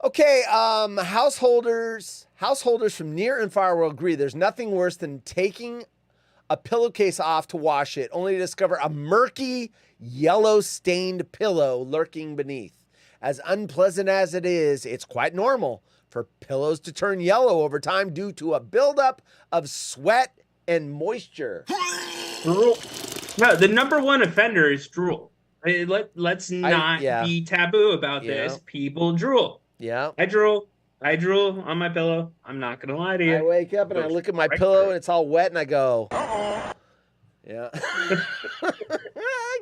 Okay, householders from near and far will agree there's nothing worse than taking a pillowcase off to wash it, only to discover a murky, yellow-stained pillow lurking beneath. As unpleasant as it is, it's quite normal for pillows to turn yellow over time due to a buildup of sweat and moisture. Drool. No, the number one offender is drool. Let's not be taboo about this. People drool. Yeah. I drool on my pillow. I'm not going to lie to you. I wake up and I look at my pillow and it's all wet and I go, uh-oh. Yeah. I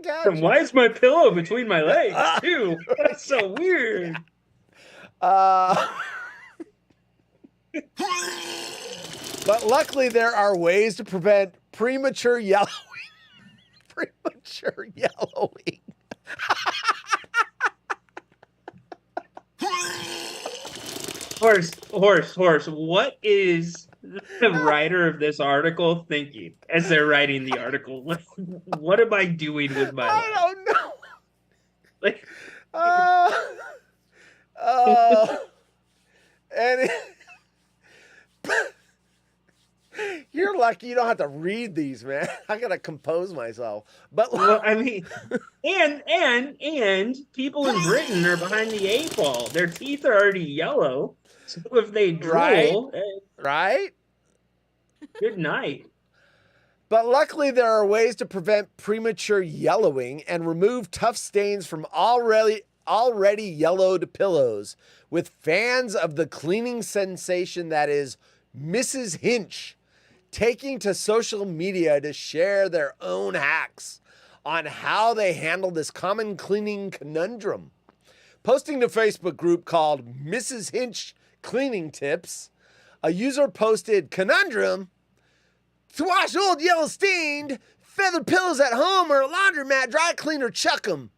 got you. And why is my pillow between my legs, too? That's so weird. But luckily there are ways to prevent premature yellowing. Premature yellowing. Horse. What is the writer of this article thinking as they're writing the article? What am I doing with my life? I don't know. Like, and you're lucky you don't have to read these, man. I gotta compose myself. But well, I mean, and people in Britain are behind the 8 ball. Their teeth are already yellow, so if they drool, right? Good night. But luckily, there are ways to prevent premature yellowing and remove tough stains from already yellowed pillows with fans of the cleaning sensation that is Mrs. Hinch taking to social media to share their own hacks on how they handle this common cleaning conundrum. Posting to a Facebook group called Mrs. Hinch Cleaning Tips, a user posted, "Conundrum, to wash old yellow stained feather pillows at home or a laundromat, dry clean or chuck 'em, ?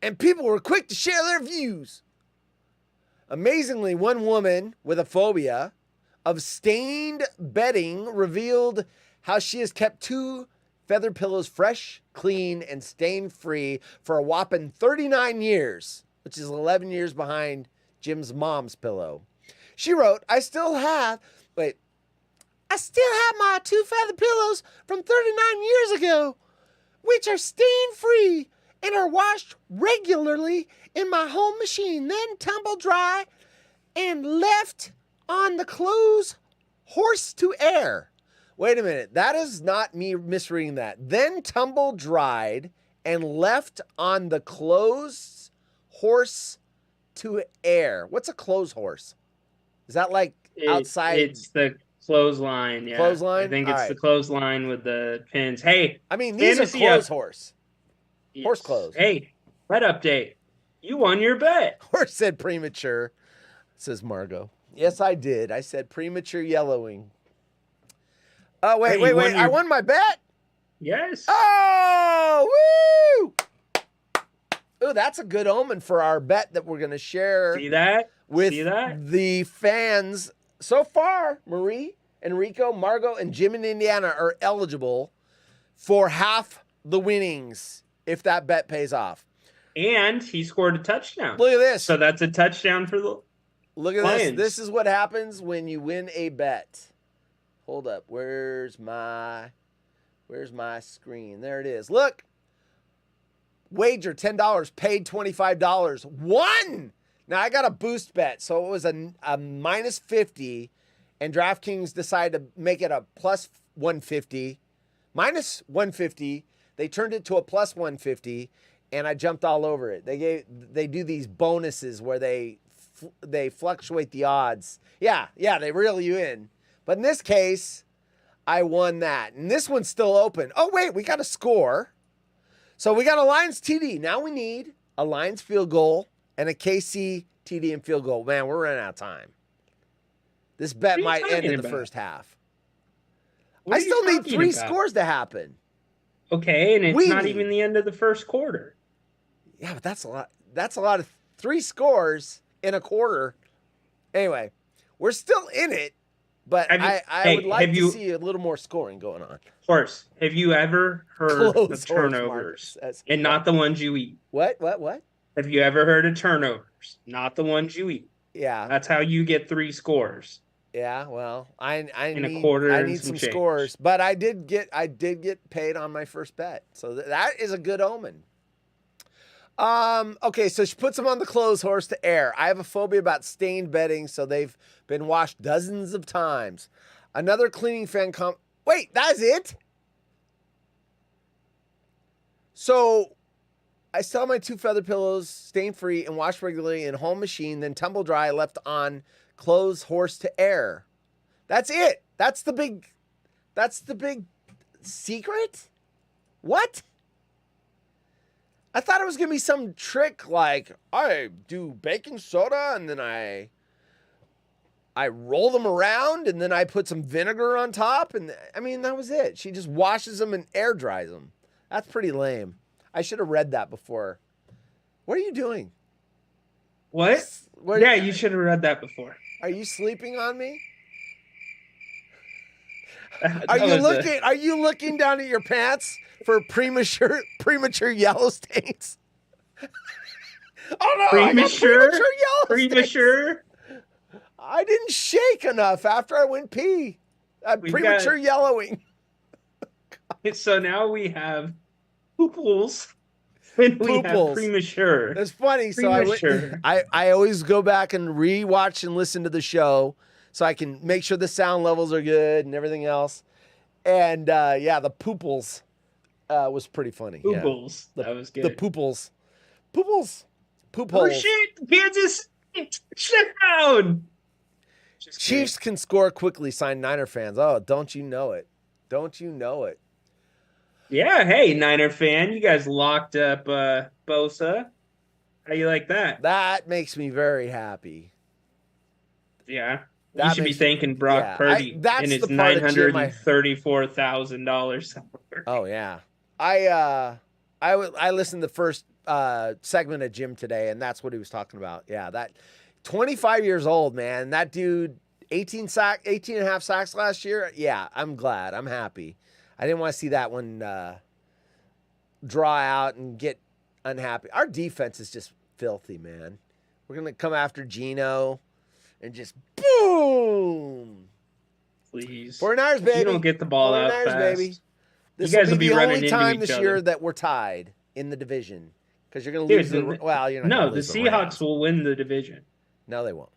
And people were quick to share their views. Amazingly, one woman with a phobia of stained bedding revealed how she has kept 2 feather pillows fresh, clean, and stain-free for a whopping 39 years, which is 11 years behind Jim's mom's pillow. She wrote, I still have my 2 feather pillows from 39 years ago, which are stain-free and are washed regularly in my home machine, then tumble dry and left on the clothes horse to air. Wait a minute. That is not me misreading that. Then tumble dried and left on the clothes horse to air. What's a clothes horse? Is that like outside? It's the clothesline. Yeah. Clothesline? I think All it's right. the clothesline with the pins. Hey. I mean, these are clothes horse. Yes. Horse clothes. Hey, bet update. You won your bet. Horse said premature, says Margot. Yes, I did. I said premature yellowing. Oh, wait. I won my bet? Yes. Oh, woo! Ooh, that's a good omen for our bet that we're going to share. See that? With See that? the fans. So far, Marie, Enrico, Margot, and Jim in Indiana are eligible for half the winnings if that bet pays off. And he scored a touchdown. Look at this. So that's a touchdown for the Look at Lions. this. This is what happens when you win a bet. Hold up. Where's my screen? There it is. Look. Wager $10, paid $25. Won! Now I got a boost bet. So it was a minus 50, and DraftKings decided to make it a plus 150. Minus 150. They turned it to a plus 150, and I jumped all over it. They do these bonuses where they fluctuate the odds. Yeah, they reel you in. But in this case, I won that. And this one's still open. Oh, wait, we got a score. So we got a Lions TD. Now we need a Lions field goal and a KC TD and field goal. Man, we're running out of time. This bet might end in the first half. I still need 3 scores to happen. Okay, and it's not even the end of the first quarter. Yeah, but that's a lot. That's a lot of 3 scores in a quarter. Anyway, we're still in it, but I would like to see a little more scoring going on. Horse, have you ever heard of turnovers and not the ones you eat? What? Have you ever heard of turnovers, not the ones you eat? Yeah. That's how you get 3 scores. Yeah, well, I in a quarter I and need some change. scores, but I did get paid on my first bet, so that is a good omen. Okay, so she puts them on the clothes horse to air. I have a phobia about stained bedding, so they've been washed dozens of times. Another cleaning fan wait, that's it? So I sell my 2 feather pillows, stain free, and wash regularly in home machine, then tumble dry, left on clothes horse to air. That's it. That's the big secret? What? I thought it was going to be some trick like I do baking soda and then I roll them around and then I put some vinegar on top and I mean that was it. She just washes them and air dries them. That's pretty lame. I should have read that before. What are you doing? What? Yeah, you should have read that before. Are you sleeping on me? Are you looking down at your pants for premature yellow stains? Oh no! Premature yellow stains. I didn't shake enough after I went pee. Premature yellowing. So now we have pooples. And we have premature. It's funny. So I always go back and rewatch and listen to the show so I can make sure the sound levels are good and everything else. And the pooples was pretty funny. Pooples. Yeah. That was good. The pooples. Poop holes. Oh shit! Kansas down. Chiefs can score quickly, sign Niner fans. Oh, don't you know it? Don't you know it? Yeah, hey, Niner fan. You guys locked up Bosa. How you like that? That makes me very happy. Yeah. You should be thanking Brock Purdy and his $934,000 salary. Oh, yeah. I listened to the first segment of Jim today, and that's what he was talking about. Yeah, that 25 years old, man. That dude, 18 and a half sacks last year. Yeah, I'm glad. I'm happy. I didn't want to see that one draw out and get unhappy. Our defense is just filthy, man. We're going to come after Geno and just boom. Please. 49ers, baby. You don't get the ball out fast. Baby. This you guys will be the only time this year that we're tied in the division because you're going to lose. You're not. No, the Seahawks will win the division. No, they won't.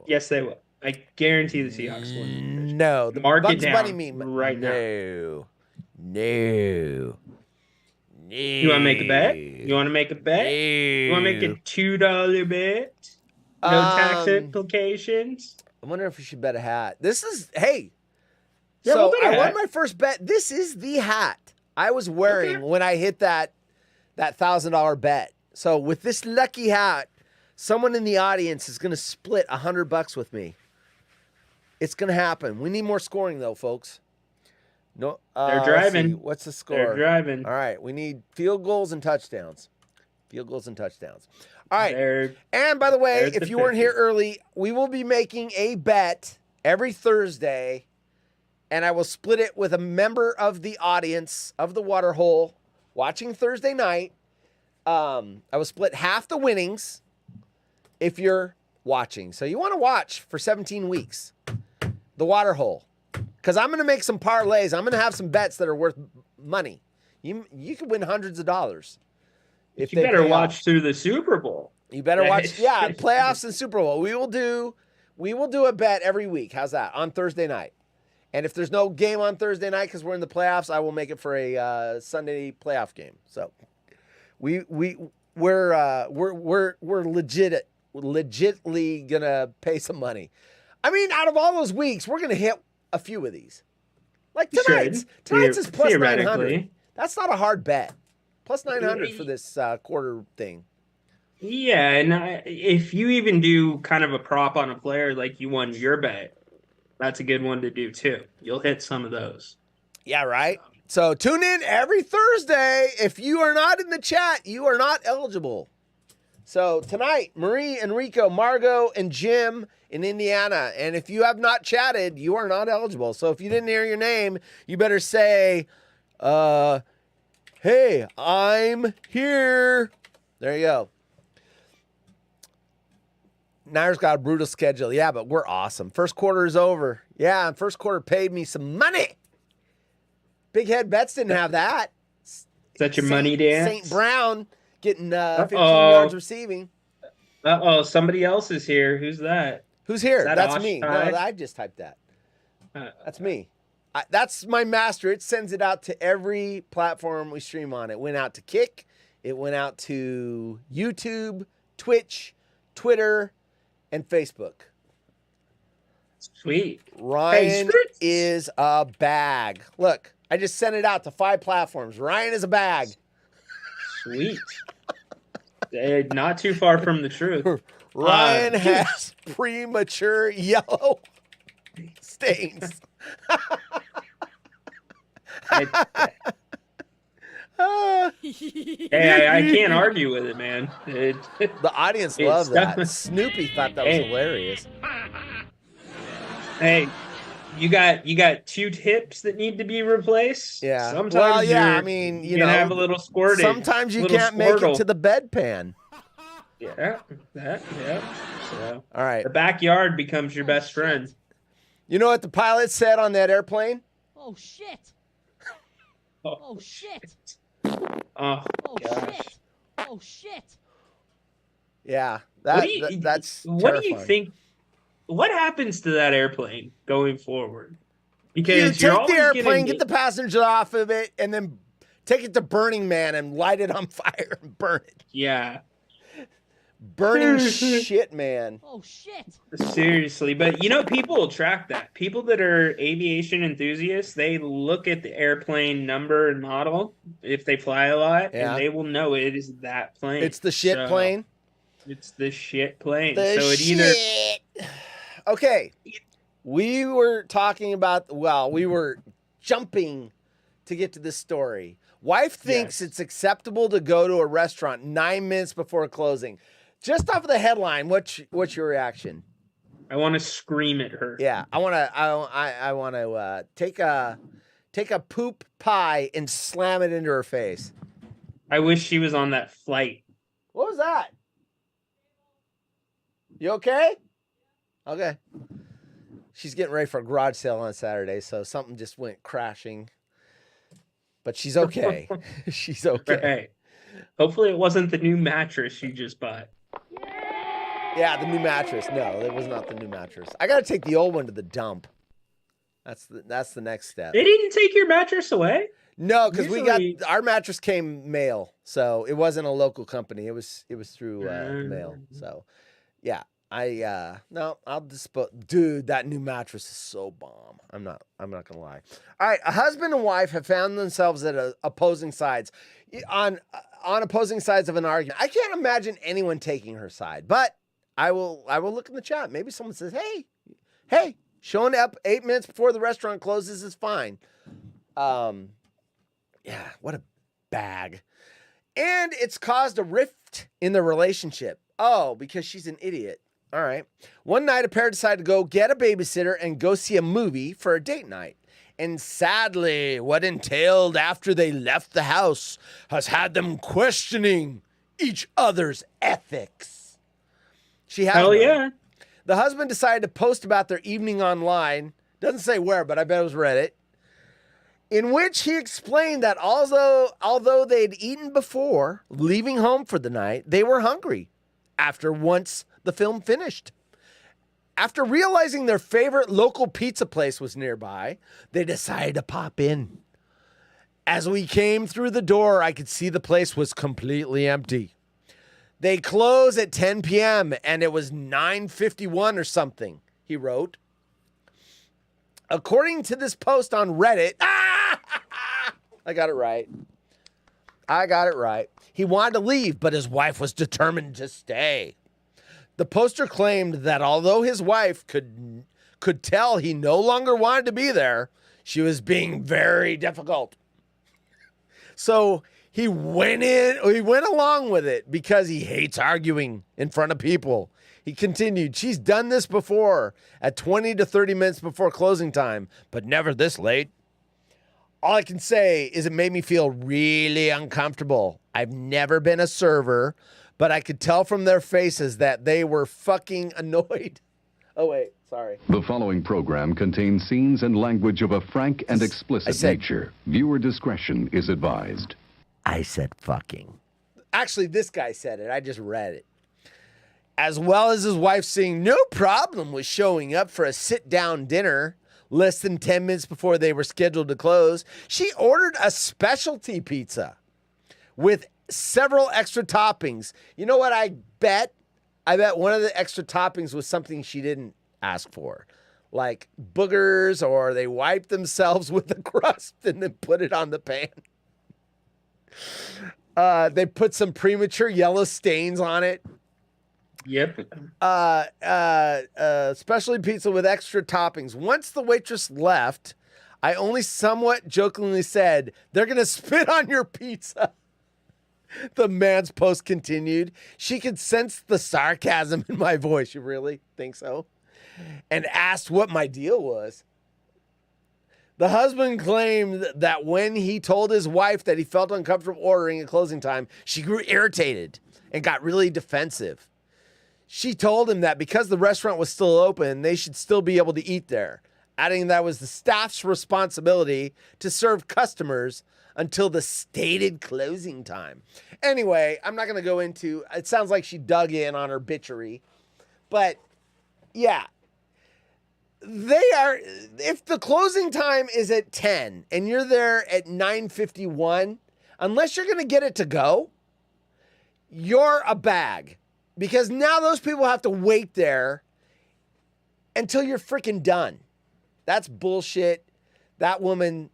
Yes, they will. I guarantee the Seahawks will win the division. No, the Mark Bugs it down Bunny meme. right now. No. You want to make a bet? You want to make a bet? You want to make a $2 bet? No tax implications? I wonder if we should bet a hat. This is, hey. Yeah, so we'll bet a I won hat. my first bet. This is the hat I was wearing when I hit that $1,000 bet. So with this lucky hat, someone in the audience is going to split $100 with me. It's going to happen. We need more scoring though, folks. No, They're driving. What's the score? They're driving. All right, we need field goals and touchdowns. All right. And by the way, if you weren't here early, we will be making a bet every Thursday, and I will split it with a member of the audience of the Water Hole watching Thursday night. I will split half the winnings if you're watching. So you want to watch for 17 weeks, the Water Hole. Because I'm going to make some parlays. I'm going to have some bets that are worth money. You could win hundreds of dollars. If you better watch through the Super Bowl. You better watch. Yeah, playoffs and Super Bowl. We will do a bet every week. How's that? On Thursday night. And if there's no game on Thursday night because we're in the playoffs, I will make it for a Sunday playoff game. So we're legitly gonna pay some money. I mean, out of all those weeks, we're gonna hit a few of these. Like tonight's is plus 900. That's not a hard bet. Plus 900 for this quarter thing. Yeah, and if you even do kind of a prop on a player like you won your bet, that's a good one to do too. You'll hit some of those. Yeah, right? So tune in every Thursday. If you are not in the chat, you are not eligible. So tonight, Marie, Enrico, Margot, and Jim in Indiana. And if you have not chatted, you are not eligible. So if you didn't hear your name, you better say, hey, I'm here. There you go. Niners got a brutal schedule. Yeah, but we're awesome. First quarter is over. Yeah, and first quarter paid me some money. Big Head Bets didn't have that. Such a money dance. St. Brown getting 15 yards receiving. Uh-oh, somebody else is here. Who's that? Who's here? That That's Osh me. Ty? No, I just typed that. That's me. That's my master. It sends it out to every platform we stream on. It went out to Kick. It went out to YouTube, Twitch, Twitter, and Facebook. Sweet. Ryan is a bag. Look, I just sent it out to 5 platforms. Ryan is a bag. Sweet. Not too far from the truth. Ryan has premature yellow stains. Hey, I can't argue with it, man. The audience loved that. Snoopy thought that was hilarious. Hey, you got 2 tips that need to be replaced. Yeah. Sometimes well, yeah. I mean, you know, have a little squirting. Sometimes you can't make it to the bedpan. Yeah. So, all right. The backyard becomes your best friend. You know what the pilot said on that airplane? Oh shit! Oh shit! Oh gosh. Shit! Oh shit! Yeah. What do you terrifying. think? What happens to that airplane going forward? You Because take the airplane, get the passengers off of it, and then take it to Burning Man and light it on fire and burn it. Yeah. Burning shit, man. Oh shit! Seriously, but you know, people will track that. People that are aviation enthusiasts, they look at the airplane number and model if they fly a lot, and they will know it is that plane. It's the shit plane. It's the shit plane. The so it shit. Okay, we were talking about. Well, we were jumping to get to this story. Wife thinks it's acceptable to go to a restaurant 9 minutes before closing. Just off of the headline, what's your reaction? I want to scream at her. Yeah, I want to take a poop pie and slam it into her face. I wish she was on that flight. What was that? You okay? Okay. She's getting ready for a garage sale on Saturday, so something just went crashing. But she's okay. She's okay. Right. Hopefully it wasn't the new mattress she just bought. Yeah, the new mattress. No, it was not the new mattress. I got to take the old one to the dump. That's the next step. They didn't take your mattress away? No, because our mattress came mail, so it wasn't a local company. It was through mail. So, yeah, I'll dispose. Dude, that new mattress is so bomb. I'm not gonna lie. All right, a husband and wife have found themselves at opposing sides on opposing sides of an argument. I can't imagine anyone taking her side, but I will look in the chat. Maybe someone says, hey, showing up 8 minutes before the restaurant closes is fine. Yeah, what a bag. And it's caused a rift in the relationship. Oh, because she's an idiot. All right. One night, a pair decided to go get a babysitter and go see a movie for a date night. And sadly, what entailed after they left the house has had them questioning each other's ethics. She has Hell none. yeah. The husband decided to post about their evening online. Doesn't say where, but I bet it was Reddit. In which he explained that although they'd eaten before leaving home for the night, they were hungry once the film finished. After realizing their favorite local pizza place was nearby, they decided to pop in. As we came through the door, I could see the place was completely empty. They close at 10 p.m. and it was 9:51 or something, he wrote. According to this post on Reddit, I got it right. He wanted to leave, but his wife was determined to stay. The poster claimed that although his wife could tell he no longer wanted to be there, she was being very difficult. So He went along with it because he hates arguing in front of people. He continued, she's done this before at 20 to 30 minutes before closing time, but never this late. All I can say is it made me feel really uncomfortable. I've never been a server, but I could tell from their faces that they were fucking annoyed. Oh, wait, sorry. The following program contains scenes and language of a frank and explicit nature. Viewer discretion is advised. I said fucking. Actually, this guy said it. I just read it. As well as his wife saying no problem with showing up for a sit-down dinner less than 10 minutes before they were scheduled to close, she ordered a specialty pizza with several extra toppings. You know what I bet? I bet one of the extra toppings was something she didn't ask for, like boogers, or they wiped themselves with the crust and then put it on the pan. They put some premature yellow stains on it. Yep. Specialty pizza with extra toppings. Once the waitress left, I only somewhat jokingly said, they're going to spit on your pizza. The man's post continued. She could sense the sarcasm in my voice. You really think so? And asked what my deal was. The husband claimed that when he told his wife that he felt uncomfortable ordering at closing time, she grew irritated and got really defensive. She told him that because the restaurant was still open, they should still be able to eat there, adding that was the staff's responsibility to serve customers until the stated closing time. Anyway, I'm not going to go into, it sounds like she dug in on her bitchery, but yeah, if the closing time is at 10 and you're there at 9:51, unless you're going to get it to go, you're a bag. Because now those people have to wait there until you're freaking done. That's bullshit. That woman,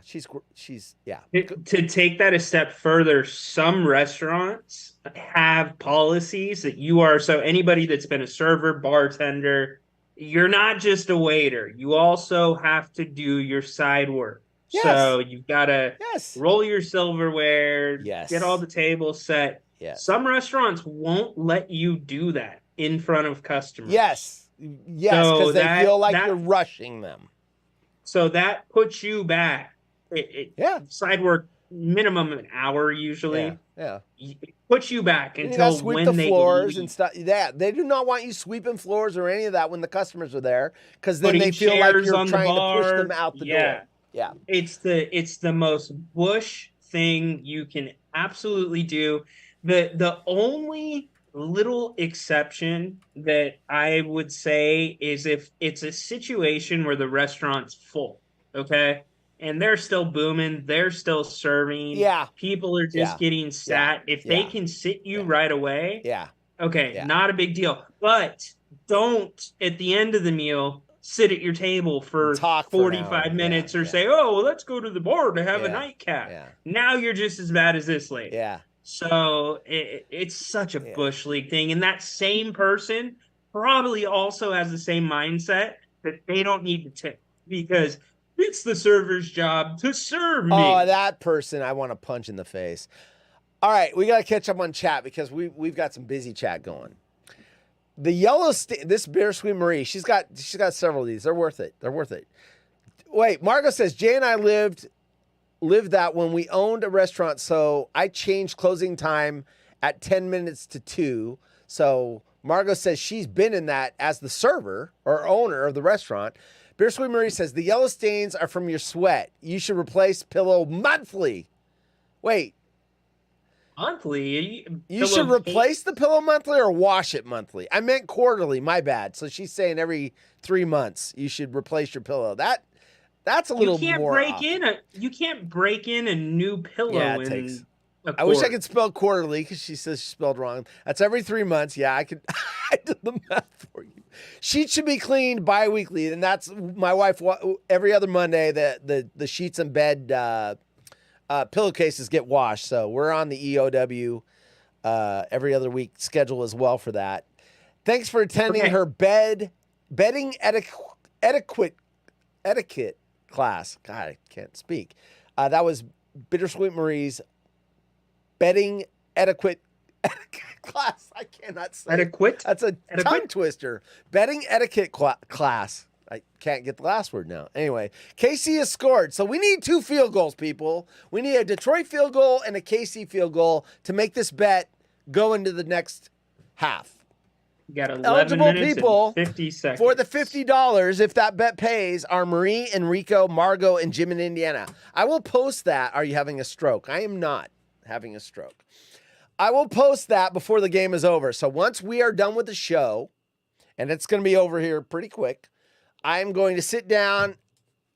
she's. To take that a step further, some restaurants have policies that so anybody that's been a server, bartender, you're not just a waiter. You also have to do your side work. Yes. So you've got to roll your silverware, get all the tables set. Yes. Some restaurants won't let you do that in front of customers. Yes, because they feel like you're rushing them. So that puts you back. Side work, minimum an hour usually. Yeah. It puts you back And until you sweep when the they floors leave. and stuff. Yeah, they do not want you sweeping floors or any of that when the customers are there, because then Putting they feel like chairs you're on the trying to push bar. them out the door. Yeah. It's the most Bush thing you can absolutely do. The only little exception that I would say is if it's a situation where the restaurant's full, okay? And they're still booming, they're still serving. Yeah. People are just getting sat. If they can sit you right away, okay, not a big deal. But don't, at the end of the meal, sit at your table for 45 minutes or say, oh, well, let's go to the bar to have a nightcap. Now you're just as bad as this lady. So it's such a Bush League thing. And that same person probably also has the same mindset that they don't need to tip because it's the server's job to serve me. Oh, that person I want to punch in the face. All right, we got to catch up on chat because we've got some busy chat going. The yellow this Bittersweet Marie, she's got several of these. They're worth it. Wait, Margot says Jay and I lived that when we owned a restaurant, so I changed closing time at 10 minutes to 2. So Margot says she's been in that as the server or owner of the restaurant. Bittersweet Marie says the yellow stains are from your sweat. You should replace pillow monthly. Wait. Monthly? You should replace the pillow monthly or wash it monthly? I meant quarterly, my bad. So she's saying every 3 months you should replace your pillow. That's a little more off. You can't break in a new pillow. I wish I could spell quarterly because she says she spelled wrong. That's every 3 months. Yeah, I could. I did the math for you. Sheets should be cleaned bi-weekly, and that's my wife. Every other Monday, the sheets and bed pillowcases get washed. So we're on the EOW every other week schedule as well for that. Thanks for attending her bedding etiquette class. God, I can't speak. That was Bittersweet Marie's betting etiquette class. I cannot say Etiquette? That's a Etiquette? tongue twister. Betting etiquette class. I can't get the last word now. Anyway, KC has scored. So we need 2 field goals, people. We need a Detroit field goal and a KC field goal to make this bet go into the next half. You got 11 Eligible minutes people and 50 seconds. For the $50, if that bet pays, are Marie, Enrico, Margot, and Jim in Indiana. I will post that. Are you having a stroke? I am not having a stroke. I will post that before the game is over. So once we are done with the show, and it's going to be over here pretty quick, I'm going to sit down,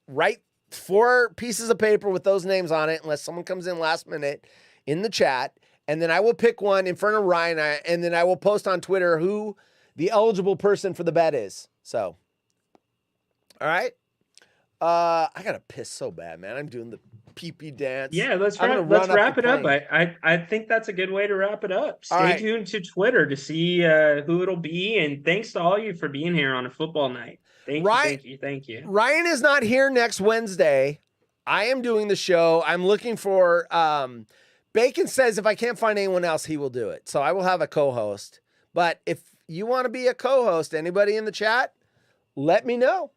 write 4 pieces of paper with those names on it, unless someone comes in last minute in the chat, and then I will pick one in front of Ryan, and then I will post on Twitter who the eligible person for the bet is. So, all right. I got to piss so bad, man. I'm doing the pee-pee dance. Yeah, let's I'm gonna wrap it up. plane. I think that's a good way to wrap it up. Stay All right. tuned to Twitter to see who it'll be, and thanks to all you for being here on a football night. Thank you. Ryan is not here next Wednesday. I am doing the show. I'm looking for Bacon says if I can't find anyone else, he will do it. So I will have a co-host. But if you want to be a co-host, anybody in the chat, let me know.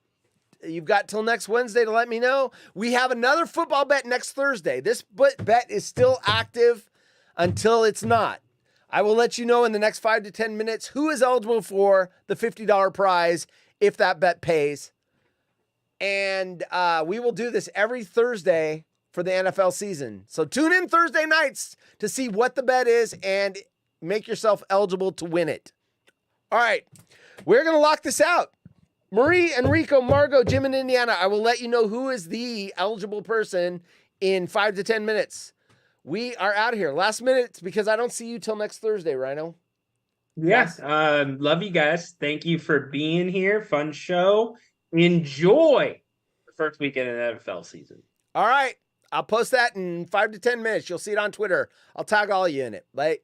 You've got till next Wednesday to let me know. We have another football bet next Thursday. This bet is still active until it's not. I will let you know in the next 5 to 10 minutes who is eligible for the $50 prize if that bet pays. And we will do this every Thursday for the NFL season. So tune in Thursday nights to see what the bet is and make yourself eligible to win it. All right, we're going to lock this out. Marie, Enrico, Margot, Jim in Indiana, I will let you know who is the eligible person in 5 to 10 minutes. We are out of here. Last minute because I don't see you till next Thursday, Rhino. Yes. Love you guys. Thank you for being here. Fun show. Enjoy the first weekend of the NFL season. All right. I'll post that in 5 to 10 minutes. You'll see it on Twitter. I'll tag all of you in it. Bye.